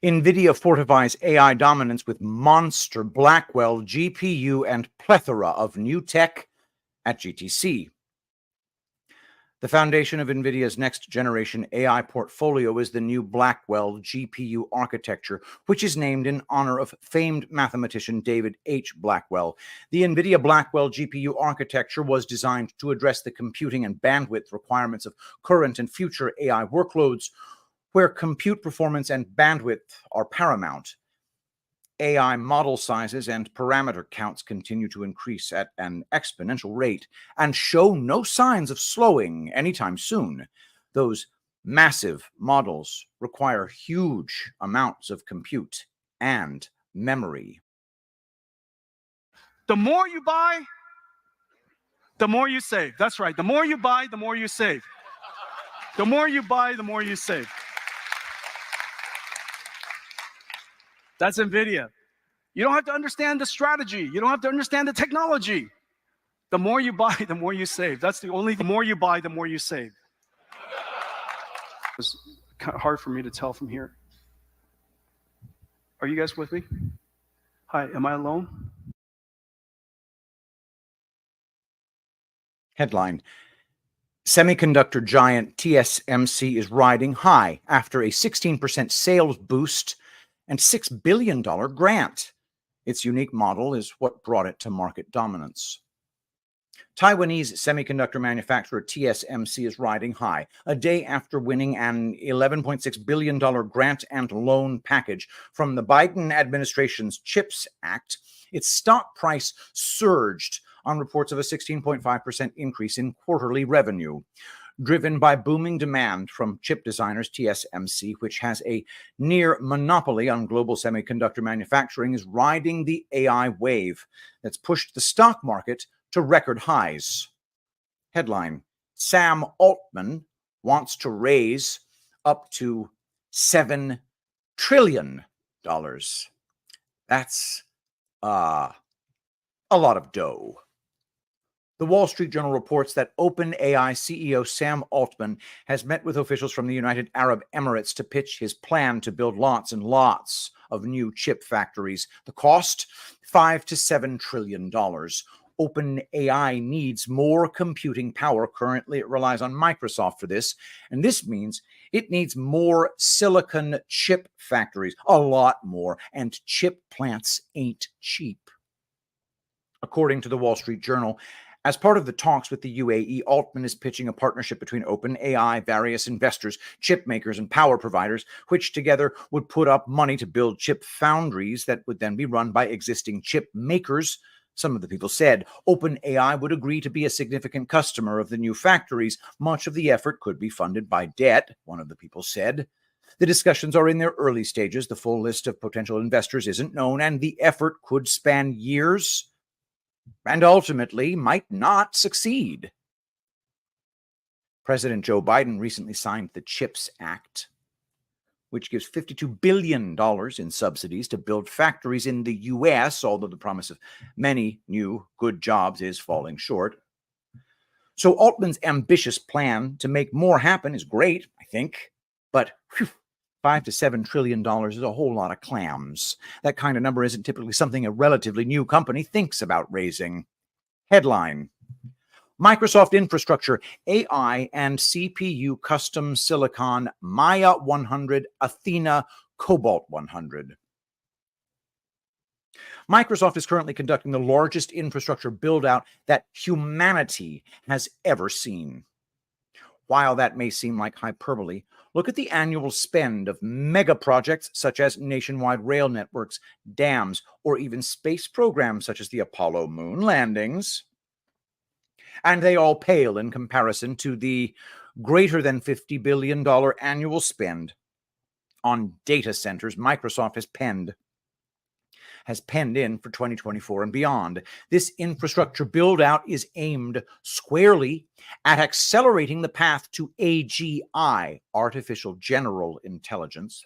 NVIDIA fortifies AI dominance with monster Blackwell GPU and plethora of new tech at GTC. The foundation of NVIDIA's next-generation AI portfolio is the new Blackwell GPU architecture, which is named in honor of famed mathematician David H. Blackwell. The NVIDIA Blackwell GPU architecture was designed to address the computing and bandwidth requirements of current and future AI workloads, where compute performance and bandwidth are paramount. AI model sizes and parameter counts continue to increase at an exponential rate and show no signs of slowing anytime soon. Those massive models require huge amounts of compute and memory. The more you buy, the more you save. That's right. The more you buy, the more you save. The more you buy, the more you save. That's NVIDIA. You don't have to understand the strategy. You don't have to understand the technology. The more you buy, the more you save. That's the more you buy, the more you save. It's kind of hard for me to tell from here. Are you guys with me? Hi, am I alone? Headline: Semiconductor giant TSMC is riding high after a 16% sales boost and $6 billion grant. Its unique model is what brought it to market dominance. Taiwanese semiconductor manufacturer TSMC is riding high, a day after winning an $11.6 billion grant and loan package from the Biden administration's CHIPS Act. Its stock price surged on reports of a 16.5% increase in quarterly revenue. driven by booming demand from chip designers TSMC, which has a near monopoly on global semiconductor manufacturing, is riding the AI wave that's pushed the stock market to record highs. Headline: Sam Altman wants to raise up to $7 trillion. That's a lot of dough. The Wall Street Journal reports that OpenAI CEO Sam Altman has met with officials from the United Arab Emirates to pitch his plan to build lots and lots of new chip factories. The cost, $5 to $7 trillion. OpenAI needs more computing power. Currently, it relies on Microsoft for this, and this means it needs more silicon chip factories, a lot more, and chip plants ain't cheap. According to the Wall Street Journal, as part of the talks with the UAE, Altman is pitching a partnership between OpenAI, various investors, chip makers, and power providers, which together would put up money to build chip foundries that would then be run by existing chip makers. Some of the people said OpenAI would agree to be a significant customer of the new factories. Much of the effort could be funded by debt, one of the people said. The discussions are in their early stages. The full list of potential investors isn't known, and the effort could span years and ultimately might not succeed. President Joe Biden recently signed the CHIPS Act, which gives $52 billion in subsidies to build factories in the U.S., although the promise of many new good jobs is falling short. So Altman's ambitious plan to make more happen is great, I think, but $5 to $7 trillion is a whole lot of clams. That kind of number isn't typically something a relatively new company thinks about raising. Headline: Microsoft infrastructure, AI and CPU custom silicon, Maya 100, Athena, Cobalt 100. Microsoft is currently conducting the largest infrastructure build-out that humanity has ever seen. While that may seem like hyperbole, look at the annual spend of mega projects such as nationwide rail networks, dams, or even space programs such as the Apollo moon landings. And they all pale in comparison to the greater than $50 billion annual spend on data centers Microsoft has penned in for 2024 and beyond. This infrastructure build-out is aimed squarely at accelerating the path to AGI, artificial general intelligence,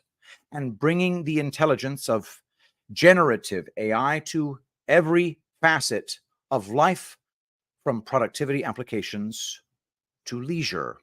and bringing the intelligence of generative AI to every facet of life, from productivity applications to leisure.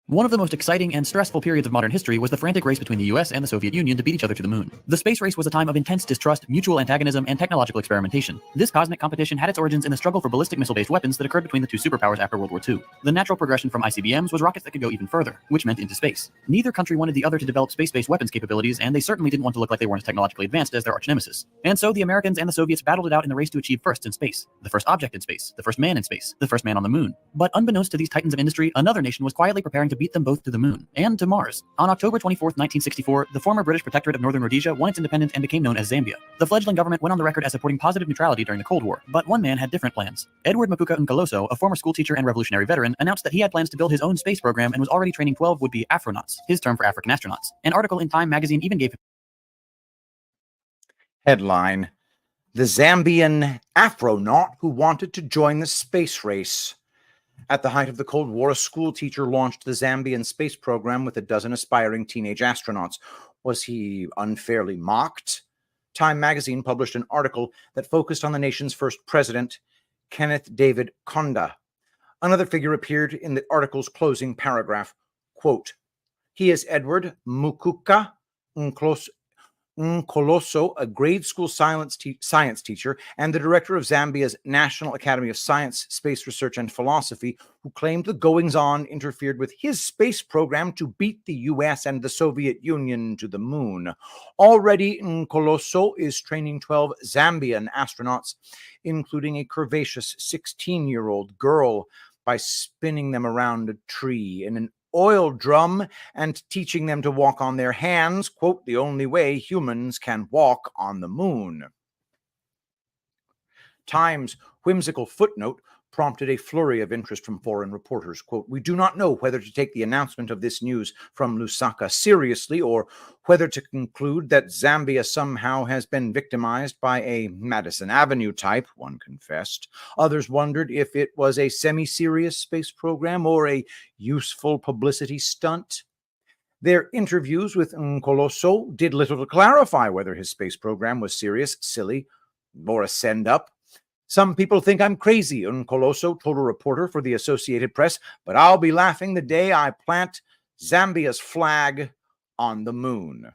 One of the most exciting and stressful periods of modern history was the frantic race between the US and the Soviet Union to beat each other to the moon. The space race was a time of intense distrust, mutual antagonism, and technological experimentation. This cosmic competition had its origins in the struggle for ballistic missile-based weapons that occurred between the two superpowers after World War II. The natural progression from ICBMs was rockets that could go even further, which meant into space. Neither country wanted the other to develop space-based weapons capabilities, and they certainly didn't want to look like they weren't as technologically advanced as their arch-nemesis. And so the Americans and the Soviets battled it out in the race to achieve firsts in space, the first object in space, the first man in space, the first man on the moon. But unbeknownst to these titans of industry, another nation was quietly preparing to beat them both to the moon and to Mars. On October 24, 1964, the former British Protectorate of Northern Rhodesia won its independence and became known as Zambia. The fledgling government went on the record as supporting positive neutrality during the Cold War, but one man had different plans. Edward Mapuka Nkoloso, a former schoolteacher and revolutionary veteran, announced that he had plans to build his own space program and was already training 12 would-be Afronauts, his term for African astronauts. An article in Time magazine even gave him Headline: The Zambian Afronaut who wanted to join the space race. At the height of the Cold War, a school teacher launched the Zambian space program with a dozen aspiring teenage astronauts. Was he unfairly mocked? Time magazine published an article that focused on the nation's first president, Kenneth David Konda. Another figure appeared in the article's closing paragraph. Quote, he is Edward Mukuka Nkoloso, a grade school science teacher and the director of Zambia's National Academy of Science, Space Research and Philosophy, who claimed the goings-on interfered with his space program to beat the US and the Soviet Union to the moon. Already, Nkoloso is training 12 Zambian astronauts, including a curvaceous 16-year-old girl, by spinning them around a tree in an oil drum and teaching them to walk on their hands, quote, the only way humans can walk on the moon. Times' whimsical footnote prompted a flurry of interest from foreign reporters. Quote, "We do not know whether to take the announcement of this news from Lusaka seriously or whether to conclude that Zambia somehow has been victimized by a Madison Avenue type," one confessed. Others wondered if it was a semi-serious space program or a useful publicity stunt. Their interviews with Nkoloso did little to clarify whether his space program was serious, silly, or a send-up. "Some people think I'm crazy," Nkoloso told a reporter for the Associated Press, "but I'll be laughing the day I plant Zambia's flag on the moon."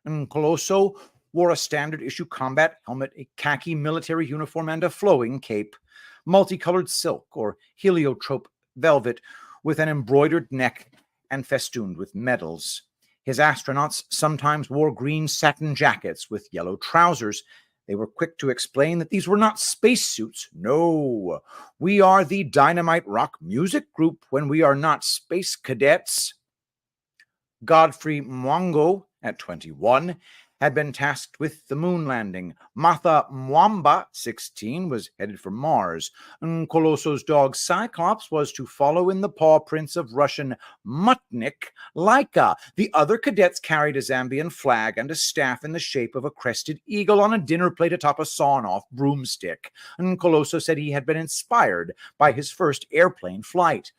Nkoloso wore a standard-issue combat helmet, a khaki military uniform, and a flowing cape, multicolored silk or heliotrope velvet with an embroidered neck and festooned with medals. His astronauts sometimes wore green satin jackets with yellow trousers. They were quick to explain that these were not spacesuits. "No, we are the dynamite rock music group when we are not space cadets." Godfrey Mwango, at 21, had been tasked with the moon landing. Martha Mwamba, 16, was headed for Mars. Nkoloso's dog Cyclops was to follow in the paw prints of Russian Mutnik Laika. The other cadets carried a Zambian flag and a staff in the shape of a crested eagle on a dinner plate atop a sawn-off broomstick. Nkoloso said he had been inspired by his first airplane flight.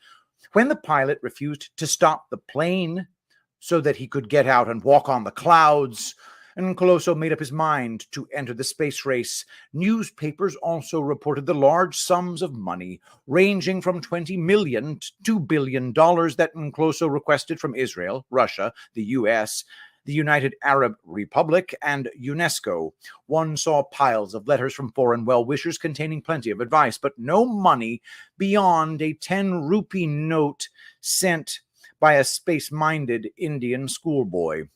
When the pilot refused to stop the plane so that he could get out and walk on the clouds, Nkoloso made up his mind to enter the space race. Newspapers also reported the large sums of money, ranging from $20 million to $2 billion, that Nkoloso requested from Israel, Russia, the U.S., the United Arab Republic, and UNESCO. One saw piles of letters from foreign well-wishers containing plenty of advice, but no money beyond a 10-rupee note sent by a space-minded Indian schoolboy.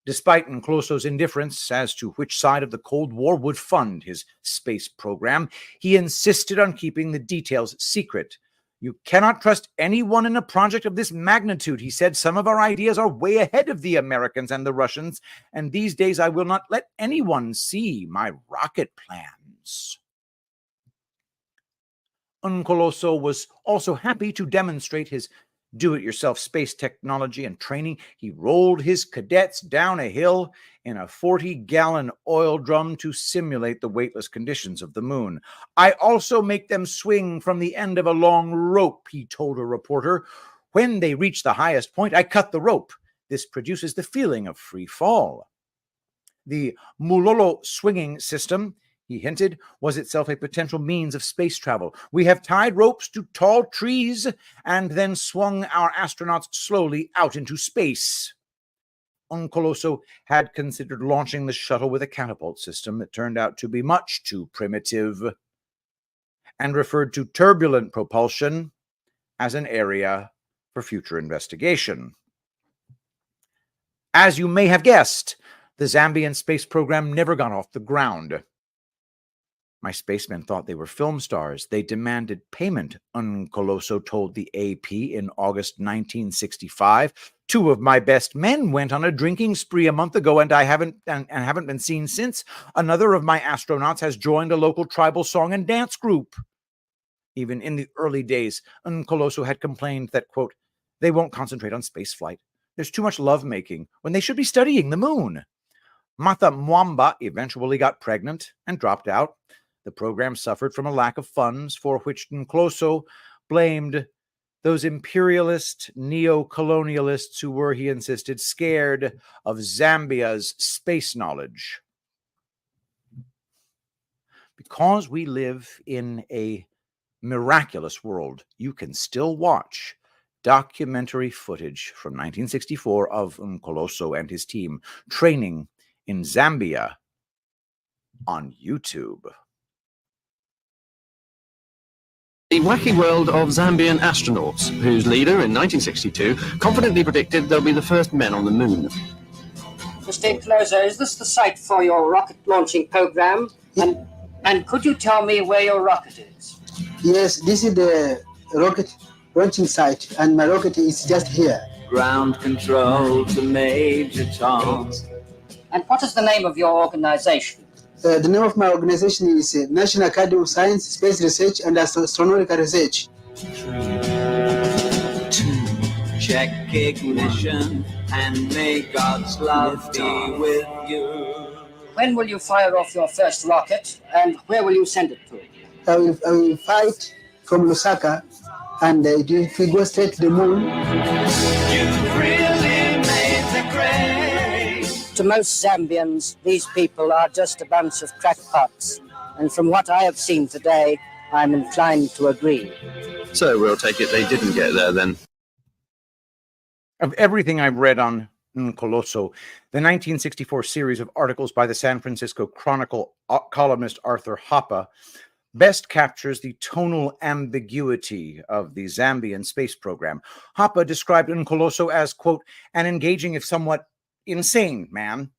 Despite Nkoloso's indifference as to which side of the Cold War would fund his space program, he insisted on keeping the details secret. "You cannot trust anyone in a project of this magnitude," he said. "Some of our ideas are way ahead of the Americans and the Russians, and these days I will not let anyone see my rocket plans." Nkoloso was also happy to demonstrate his do-it-yourself space technology and training. He rolled his cadets down a hill in a 40-gallon oil drum to simulate the weightless conditions of the moon. "I also make them swing from the end of a long rope," he told a reporter. "When they reach the highest point, I cut the rope. This produces the feeling of free fall." The Mulolo swinging system, he hinted, was itself a potential means of space travel. "We have tied ropes to tall trees and then swung our astronauts slowly out into space." Nkoloso had considered launching the shuttle with a catapult system that turned out to be much too primitive, and referred to turbulent propulsion as an area for future investigation. As you may have guessed, the Zambian space program never got off the ground. "My spacemen thought they were film stars. They demanded payment," Nkoloso told the AP in August 1965. "Two of my best men went on a drinking spree a month ago, and I haven't been seen since. Another of my astronauts has joined a local tribal song and dance group." Even in the early days, Nkoloso had complained that, quote, "they won't concentrate on spaceflight. There's too much lovemaking when they should be studying the moon." Martha Mwamba eventually got pregnant and dropped out. The program suffered from a lack of funds, for which Nkoloso blamed those imperialist neo-colonialists who were, he insisted, scared of Zambia's space knowledge. Because we live in a miraculous world, you can still watch documentary footage from 1964 of Nkoloso and his team training in Zambia on YouTube. The wacky world of Zambian astronauts, whose leader in 1962 confidently predicted they'll be the first men on the moon. Mr. Encloser, is this the site for your rocket launching program? And could you tell me where your rocket is? Yes, this is the rocket launching site, and my rocket is just here. Ground control to Major Tom. And what is the name of your organization? The name of my organization is National Academy of Science, Space Research, and Astronomical Research. 2, check ignition, and may God's love be with you. When will you fire off your first rocket, and where will you send it to? I will fight from Lusaka, and if we go straight to the moon. You really made the grade. To most Zambians, these people are just a bunch of crackpots. And from what I have seen today, I'm inclined to agree. So we'll take it they didn't get there then. Of everything I've read on Colosso, the 1964 series of articles by the San Francisco Chronicle columnist Arthur Hoppe best captures the tonal ambiguity of the Zambian space program. Hoppe described Colosso as, quote, an engaging if somewhat insane man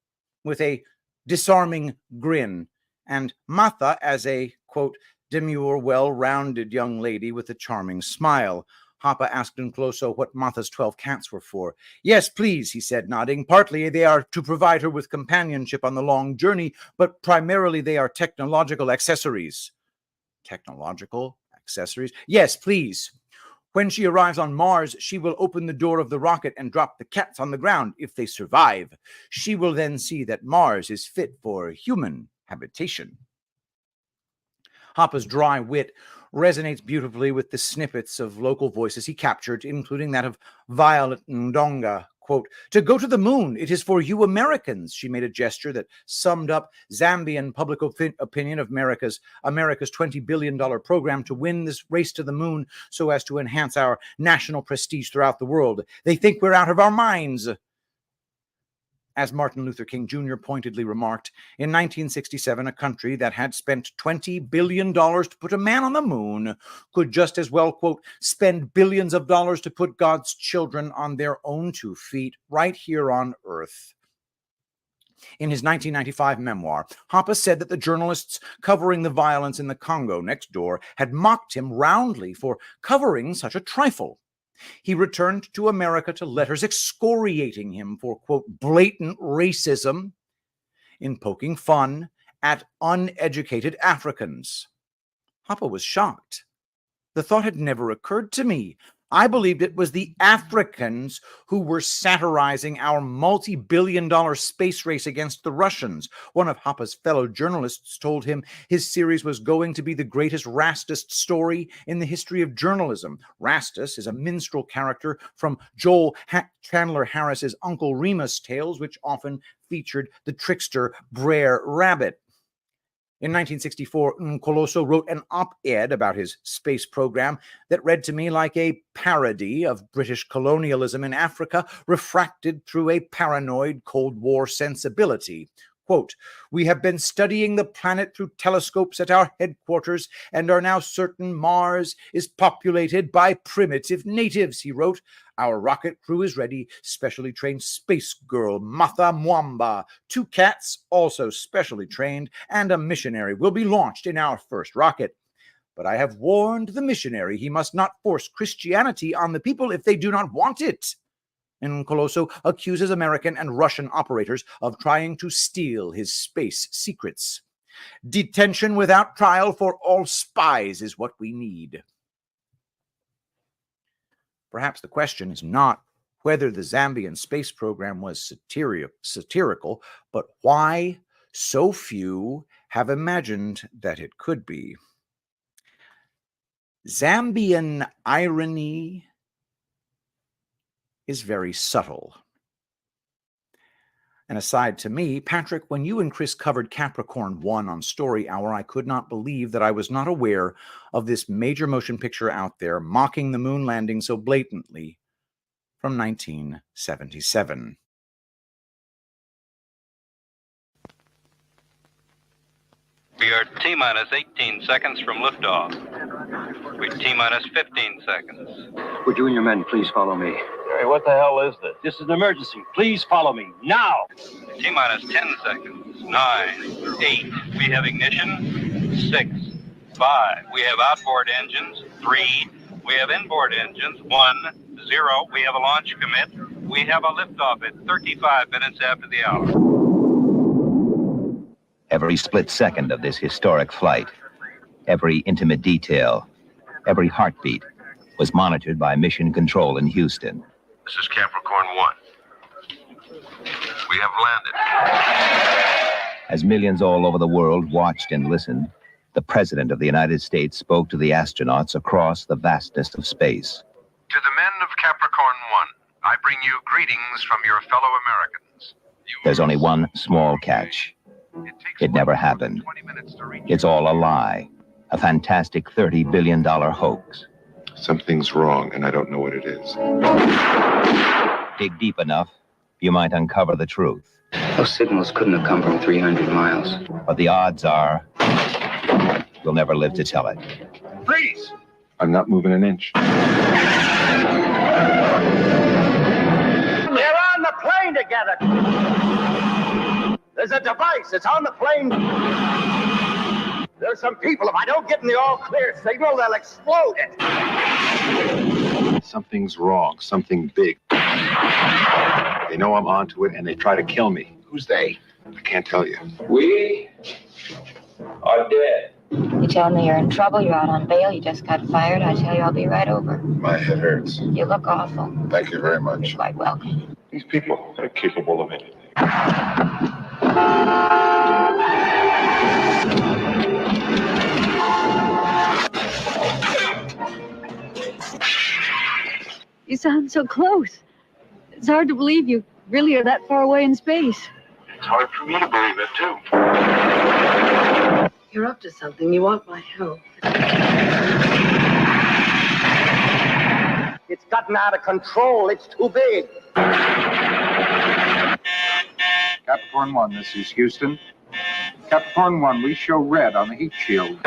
with a disarming grin, and Martha as a, quote, demure, well-rounded young lady with a charming smile. Hoppe asked Colosso what Martha's 12 cats were for. Yes, please, he said, nodding. Partly they are to provide her with companionship on the long journey, but primarily they are technological accessories. Technological accessories? Yes, please. When she arrives on Mars, she will open the door of the rocket and drop the cats on the ground if they survive. She will then see that Mars is fit for human habitation. Hoppe's dry wit resonates beautifully with the snippets of local voices he captured, including that of Violet Ndonga. Quote, to go to the moon, it is for you Americans. She made a gesture that summed up Zambian public opinion of America's $20 billion program to win this race to the moon so as to enhance our national prestige throughout the world. They think we're out of our minds. As Martin Luther King Jr. pointedly remarked, in 1967, a country that had spent $20 billion to put a man on the moon could just as well, quote, spend billions of dollars to put God's children on their own 2 feet right here on Earth. In his 1995 memoir, Hoppe said that the journalists covering the violence in the Congo next door had mocked him roundly for covering such a trifle. He returned to America to letters excoriating him for, quote, blatant racism in poking fun at uneducated Africans. Hoppe was shocked. The thought had never occurred to me. I believed it was the Africans who were satirizing our multi-billion-dollar space race against the Russians. One of Hoppe's fellow journalists told him his series was going to be the greatest Rastus story in the history of journalism. Rastus is a minstrel character from Joel Chandler Harris's Uncle Remus tales, which often featured the trickster Brer Rabbit. In 1964, Colosso wrote an op-ed about his space program that read to me like a parody of British colonialism in Africa, refracted through a paranoid Cold War sensibility. Quote, we have been studying the planet through telescopes at our headquarters and are now certain Mars is populated by primitive natives, he wrote. Our rocket crew is ready. Specially trained space girl Martha Mwamba, 2 cats, also specially trained, and a missionary will be launched in our first rocket. But I have warned the missionary he must not force Christianity on the people if they do not want it. And Colosso accuses American and Russian operators of trying to steal his space secrets. Detention without trial for all spies is what we need. Perhaps the question is not whether the Zambian space program was satirical, but why so few have imagined that it could be. Zambian irony is very subtle. And aside to me, Patrick, when you and Chris covered Capricorn 1 on Story Hour, I could not believe that I was not aware of this major motion picture out there mocking the moon landing so blatantly from 1977. We are T-minus 18 seconds from liftoff. We're T-minus 15 seconds. Would you and your men please follow me? Hey, what the hell is this? This is an emergency. Please follow me now. T-minus 10 seconds. 9, 8. We have ignition. 6, 5. We have outboard engines. 3. We have inboard engines. 1, 0. We have a launch commit. We have a liftoff at 35 minutes after the hour. Every split second of this historic flight, every intimate detail, every heartbeat was monitored by Mission Control in Houston. This is Capricorn 1. We have landed. As millions all over the world watched and listened, the President of the United States spoke to the astronauts across the vastness of space. To the men of Capricorn 1, I bring you greetings from your fellow Americans. There's only one small catch. It never happened. It's all a lie, a fantastic $30 billion hoax. Something's wrong, and I don't know what it is. Dig deep enough, you might uncover the truth. Those signals couldn't have come from 300 miles. But the odds are, you'll never live to tell it. Freeze! I'm not moving an inch. They're on the plane together. There's a device. It's on the plane. There's some people. If I don't get in the all clear signal, they'll explode it. Something's wrong. Something big. They know I'm onto it, and they try to kill me. Who's they? I can't tell you. We are dead. You tell me you're in trouble, you're out on bail, you just got fired, I tell you I'll be right over. My head hurts. You look awful. Thank you very much. You're quite welcome. These people are capable of anything. You sound so close. It's hard to believe you really are that far away in space. It's hard for me to believe it, too. You're up to something. You want my help. It's gotten out of control. It's too big. Capricorn 1, this is Houston. Capricorn 1, we show red on the heat shield.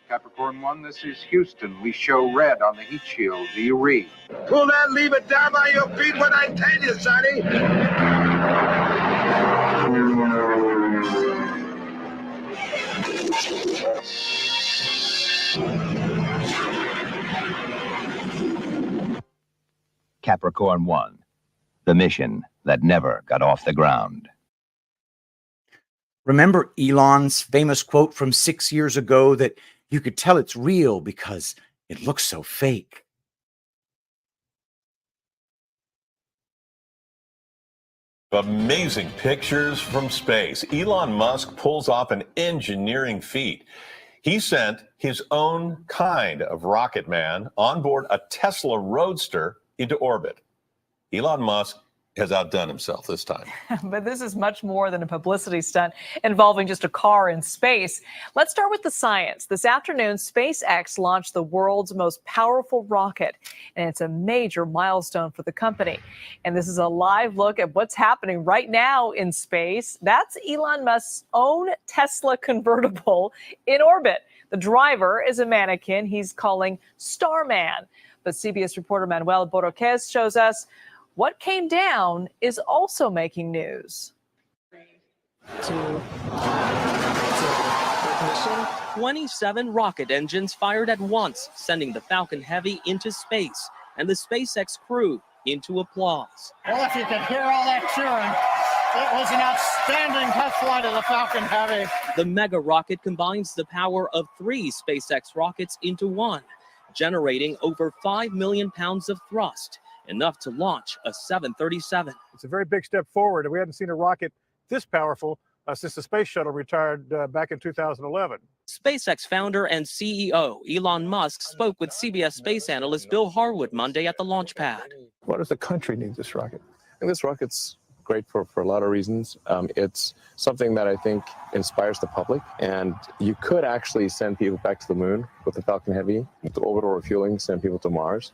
Capricorn 1, this is Houston. We show red on the heat shield. Do you read? Pull that lever down by your feet when I tell you, Sonny. Capricorn 1, the mission that never got off the ground. Remember Elon's famous quote from 6 years ago that you could tell it's real because it looks so fake? Amazing pictures from space. Elon Musk pulls off an engineering feat. He sent his own kind of rocket man on board a Tesla Roadster into orbit. Elon Musk has outdone himself this time. But this is much more than a publicity stunt involving just a car in space. Let's start with the science. This afternoon, SpaceX launched the world's most powerful rocket, and it's a major milestone for the company. And this is a live look at what's happening right now in space. That's Elon Musk's own Tesla convertible in orbit. The driver is a mannequin he's calling Starman. But CBS reporter Manuel Borroquez shows us what came down is also making news. 27 rocket engines fired at once, sending the Falcon Heavy into space and the SpaceX crew into applause. Well, if you could hear all that cheering, it was an outstanding test flight of the Falcon Heavy. The mega rocket combines the power of 3 SpaceX rockets into one, generating over 5 million pounds of thrust, enough to launch a 737. It's a very big step forward, and we hadn't seen a rocket this powerful since the space shuttle retired back in 2011. SpaceX founder and CEO Elon Musk spoke with CBS space analyst Bill Harwood Monday at the launch pad. Why does the country need this rocket? And this rocket's great for a lot of reasons. It's something that I think inspires the public, and you could actually send people back to the moon with the Falcon Heavy, with the orbital refueling, send people to Mars.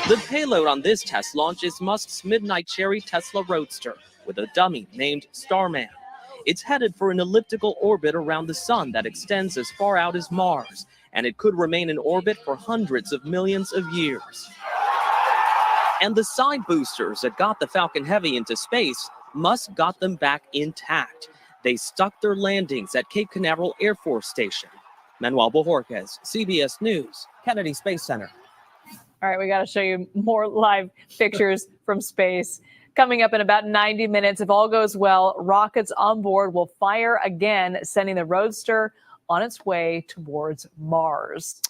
The payload on this test launch is Musk's Midnight Cherry Tesla Roadster with a dummy named Starman. It's headed for an elliptical orbit around the sun that extends as far out as Mars, and it could remain in orbit for hundreds of millions of years. And the side boosters that got the Falcon Heavy into space, Musk got them back intact. They stuck their landings at Cape Canaveral Air Force Station. Manuel Bojorquez, CBS News, Kennedy Space Center. All right, we got to show you more live pictures from space. Coming up in about 90 minutes, if all goes well, rockets on board will fire again, sending the Roadster on its way towards Mars.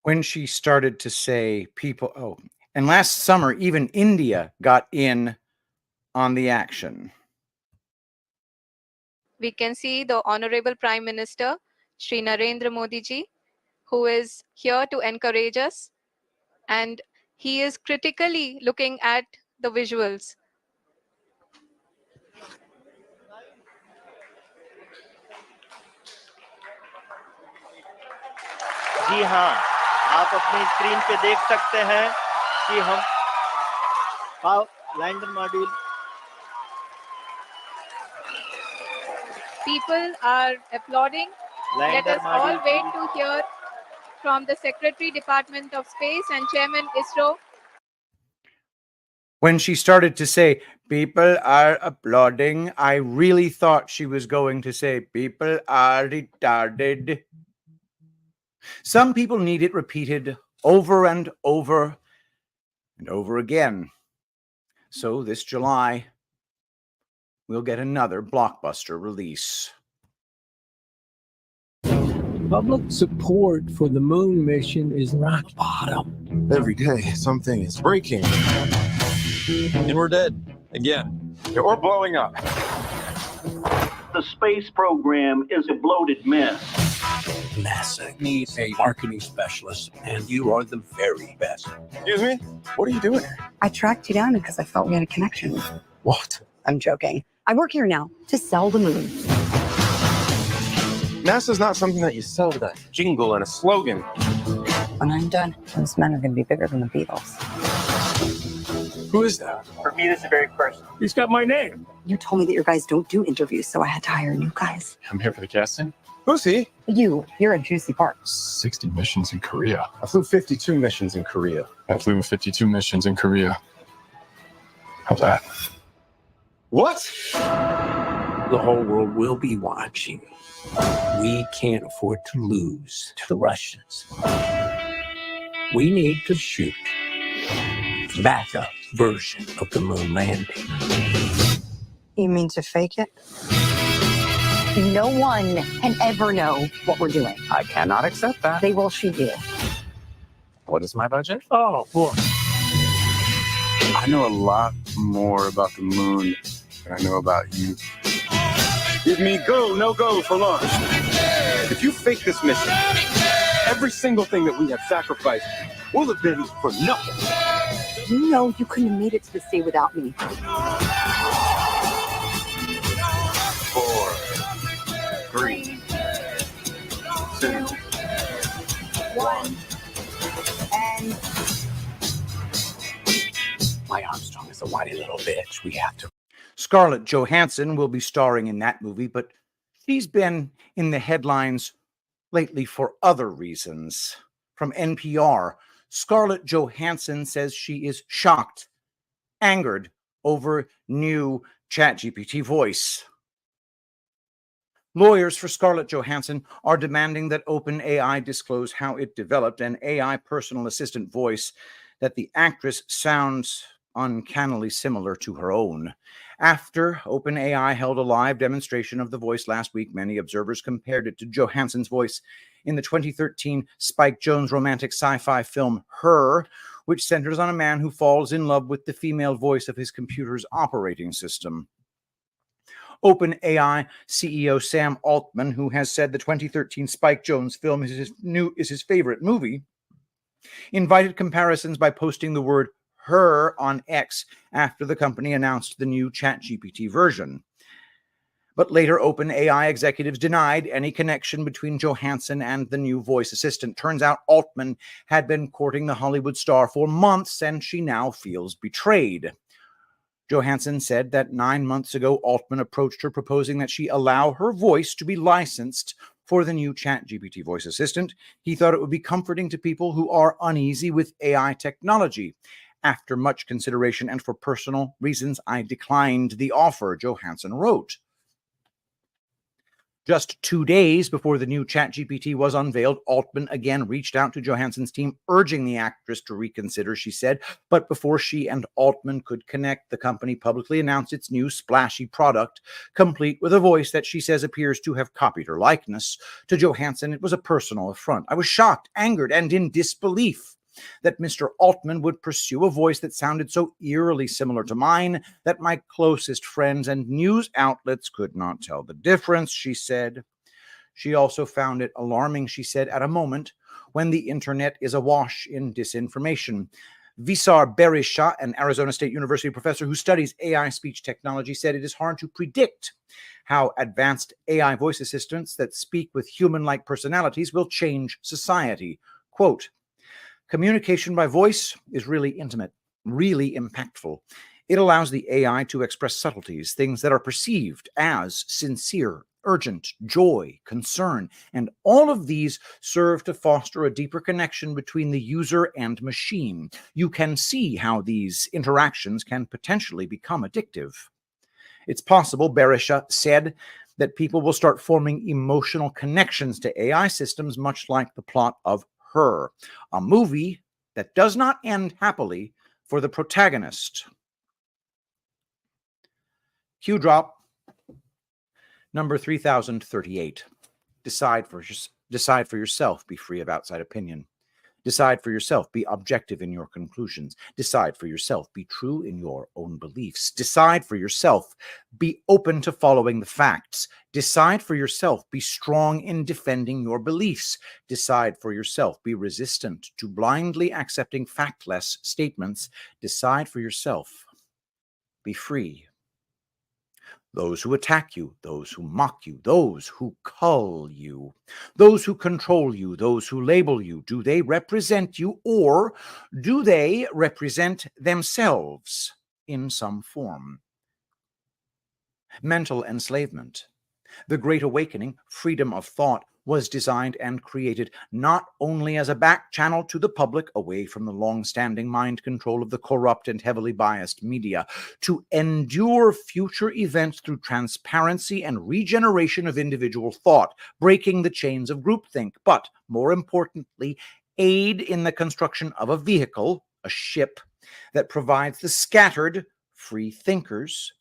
When she started to say and last summer, even India got in on the action. We can see the Honorable Prime Minister, Shri Narendra Modi ji, who is here to encourage us. And he is critically looking at the visuals. जी हाँ, आप अपनी screen पे देख सकते हैं कि हम lander module People are applauding. Let us all wait to hear from the Secretary, Department of Space and Chairman ISRO. When she started to say, people are applauding, I really thought she was going to say, people are retarded. Some people need it repeated over and over and over again. So this July, we'll get another blockbuster release. Public support for the moon mission is rock bottom. Every day, something is breaking. And we're dead. Again. Yeah, we're blowing up. The space program is a bloated mess. NASA needs a marketing specialist, and you are the very best. Excuse me? What are you doing here? I tracked you down because I felt we had a connection. What? I'm joking. I work here now to sell the moon. NASA's not something that you sell with a jingle and a slogan. When I'm done, those men are going to be bigger than the Beatles. Who is that? For me, this is very personal. He's got my name. You told me that your guys don't do interviews, so I had to hire new guys. I'm here for the casting. Who's he? You're a juicy part. 60 missions in Korea. I flew 52 missions in Korea. I flew 52 missions in Korea. How's that? What? The whole world will be watching. We can't afford to lose to the Russians. We need to shoot the backup version of the moon landing. You mean to fake it? No one can ever know what we're doing. I cannot accept that. They will shoot you. What is my budget? Oh, boy. I know a lot more about the moon than I know about you. Give me go, no go for launch. If you fake this mission, every single thing that we have sacrificed will have been for nothing. You know you couldn't have made it to this day without me. 4, 3, 2, 1. And My Armstrong is a whiny little bitch. We have to. Scarlett Johansson will be starring in that movie, but she's been in the headlines lately for other reasons. From NPR, Scarlett Johansson says she is shocked, angered over new ChatGPT voice. Lawyers for Scarlett Johansson are demanding that OpenAI disclose how it developed an AI personal assistant voice that the actress sounds uncannily similar to her own. After OpenAI held a live demonstration of the voice last week, many observers compared it to Johansson's voice in the 2013 Spike Jonze romantic sci-fi film Her, which centers on a man who falls in love with the female voice of his computer's operating system. OpenAI CEO Sam Altman, who has said the 2013 Spike Jonze film is his favorite movie, invited comparisons by posting the word her on X after the company announced the new ChatGPT version. But later, OpenAI executives denied any connection between Johansson and the new voice assistant. Turns out Altman had been courting the Hollywood star for months, and she now feels betrayed. Johansson said that 9 months ago, Altman approached her proposing that she allow her voice to be licensed for the new ChatGPT voice assistant. He thought it would be comforting to people who are uneasy with AI technology. After much consideration and for personal reasons, I declined the offer, Johansson wrote. Just 2 days before the new ChatGPT was unveiled, Altman again reached out to Johansson's team, urging the actress to reconsider, she said. But before she and Altman could connect, the company publicly announced its new splashy product, complete with a voice that she says appears to have copied her likeness. To Johansson, it was a personal affront. I was shocked, angered, and in disbelief that Mr. Altman would pursue a voice that sounded so eerily similar to mine that my closest friends and news outlets could not tell the difference, she said. She also found it alarming, she said, at a moment when the internet is awash in disinformation. Visar Berisha, an Arizona State University professor who studies AI speech technology, said it is hard to predict how advanced AI voice assistants that speak with human-like personalities will change society. Quote, communication by voice is really intimate, really impactful. It allows the AI to express subtleties, things that are perceived as sincere, urgent, joy, concern, and all of these serve to foster a deeper connection between the user and machine. You can see how these interactions can potentially become addictive. It's possible, Berisha said, that people will start forming emotional connections to AI systems, much like the plot of Her, a movie that does not end happily for the protagonist. Cue drop. Number 3038. Decide for yourself. Be free of outside opinion. Decide for yourself. Be objective in your conclusions. Decide for yourself. Be true in your own beliefs. Decide for yourself. Be open to following the facts. Decide for yourself. Be strong in defending your beliefs. Decide for yourself. Be resistant to blindly accepting factless statements. Decide for yourself. Be free. Those who attack you, those who mock you, those who cull you, those who control you, those who label you, do they represent you or do they represent themselves in some form? Mental enslavement. The Great Awakening, freedom of thought, was designed and created not only as a back channel to the public away from the long-standing mind control of the corrupt and heavily biased media, to endure future events through transparency and regeneration of individual thought, breaking the chains of groupthink, but more importantly, aid in the construction of a vehicle, a ship, that provides the scattered free thinkers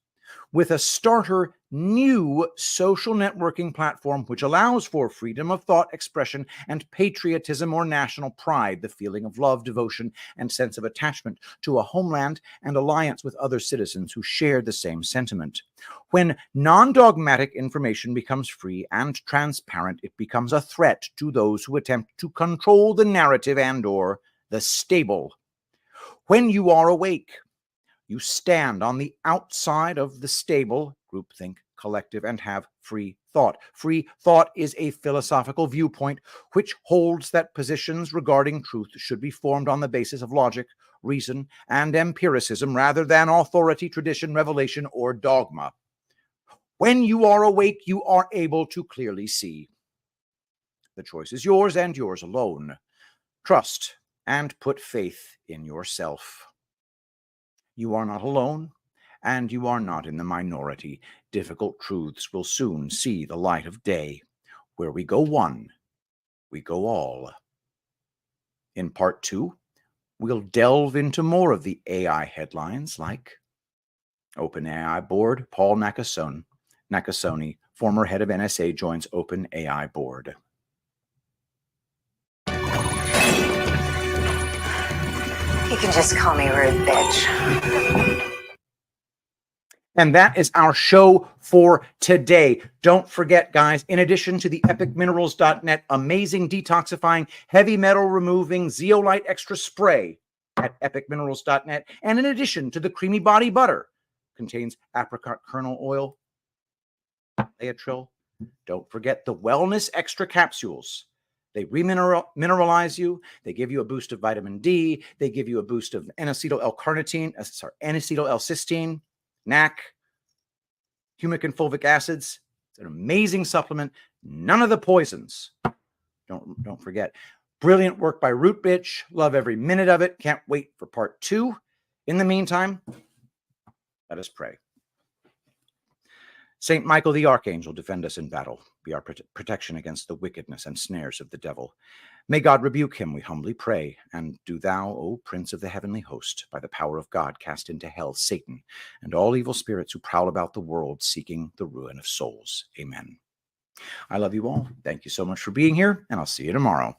with a starter new social networking platform which allows for freedom of thought expression and patriotism or national pride, the feeling of love, devotion, and sense of attachment to a homeland and alliance with other citizens who share the same sentiment. When non-dogmatic information becomes free and transparent, it becomes a threat to those who attempt to control the narrative and/or the stable. When you are awake, you stand on the outside of the stable, groupthink, collective, and have free thought. Free thought is a philosophical viewpoint which holds that positions regarding truth should be formed on the basis of logic, reason, and empiricism rather than authority, tradition, revelation, or dogma. When you are awake, you are able to clearly see. The choice is yours and yours alone. Trust and put faith in yourself. You are not alone, and you are not in the minority. Difficult truths will soon see the light of day. Where we go one, we go all. In part 2, we'll delve into more of the AI headlines like OpenAI board, Paul Nakasone, former head of NSA, joins OpenAI board. You can just call me Rootbitch. And that is our show for today. Don't forget, guys, in addition to the epicminerals.net amazing detoxifying, heavy metal removing zeolite extra spray at epicminerals.net, and in addition to the creamy body butter, contains apricot kernel oil, Laetril. Don't forget the wellness extra capsules. They remineralize you. They give you a boost of vitamin D. They give you a boost of N-acetyl L-cysteine, NAC, humic and fulvic acids. It's an amazing supplement. None of the poisons. Don't forget. Brilliant work by Rootbitch. Love every minute of it. Can't wait for part 2. In the meantime, let us pray. Saint Michael the Archangel, defend us in battle. Be our protection against the wickedness and snares of the devil. May God rebuke him, we humbly pray. And do thou, O Prince of the heavenly host, by the power of God, cast into hell Satan and all evil spirits who prowl about the world seeking the ruin of souls. Amen. I love you all. Thank you so much for being here, and I'll see you tomorrow.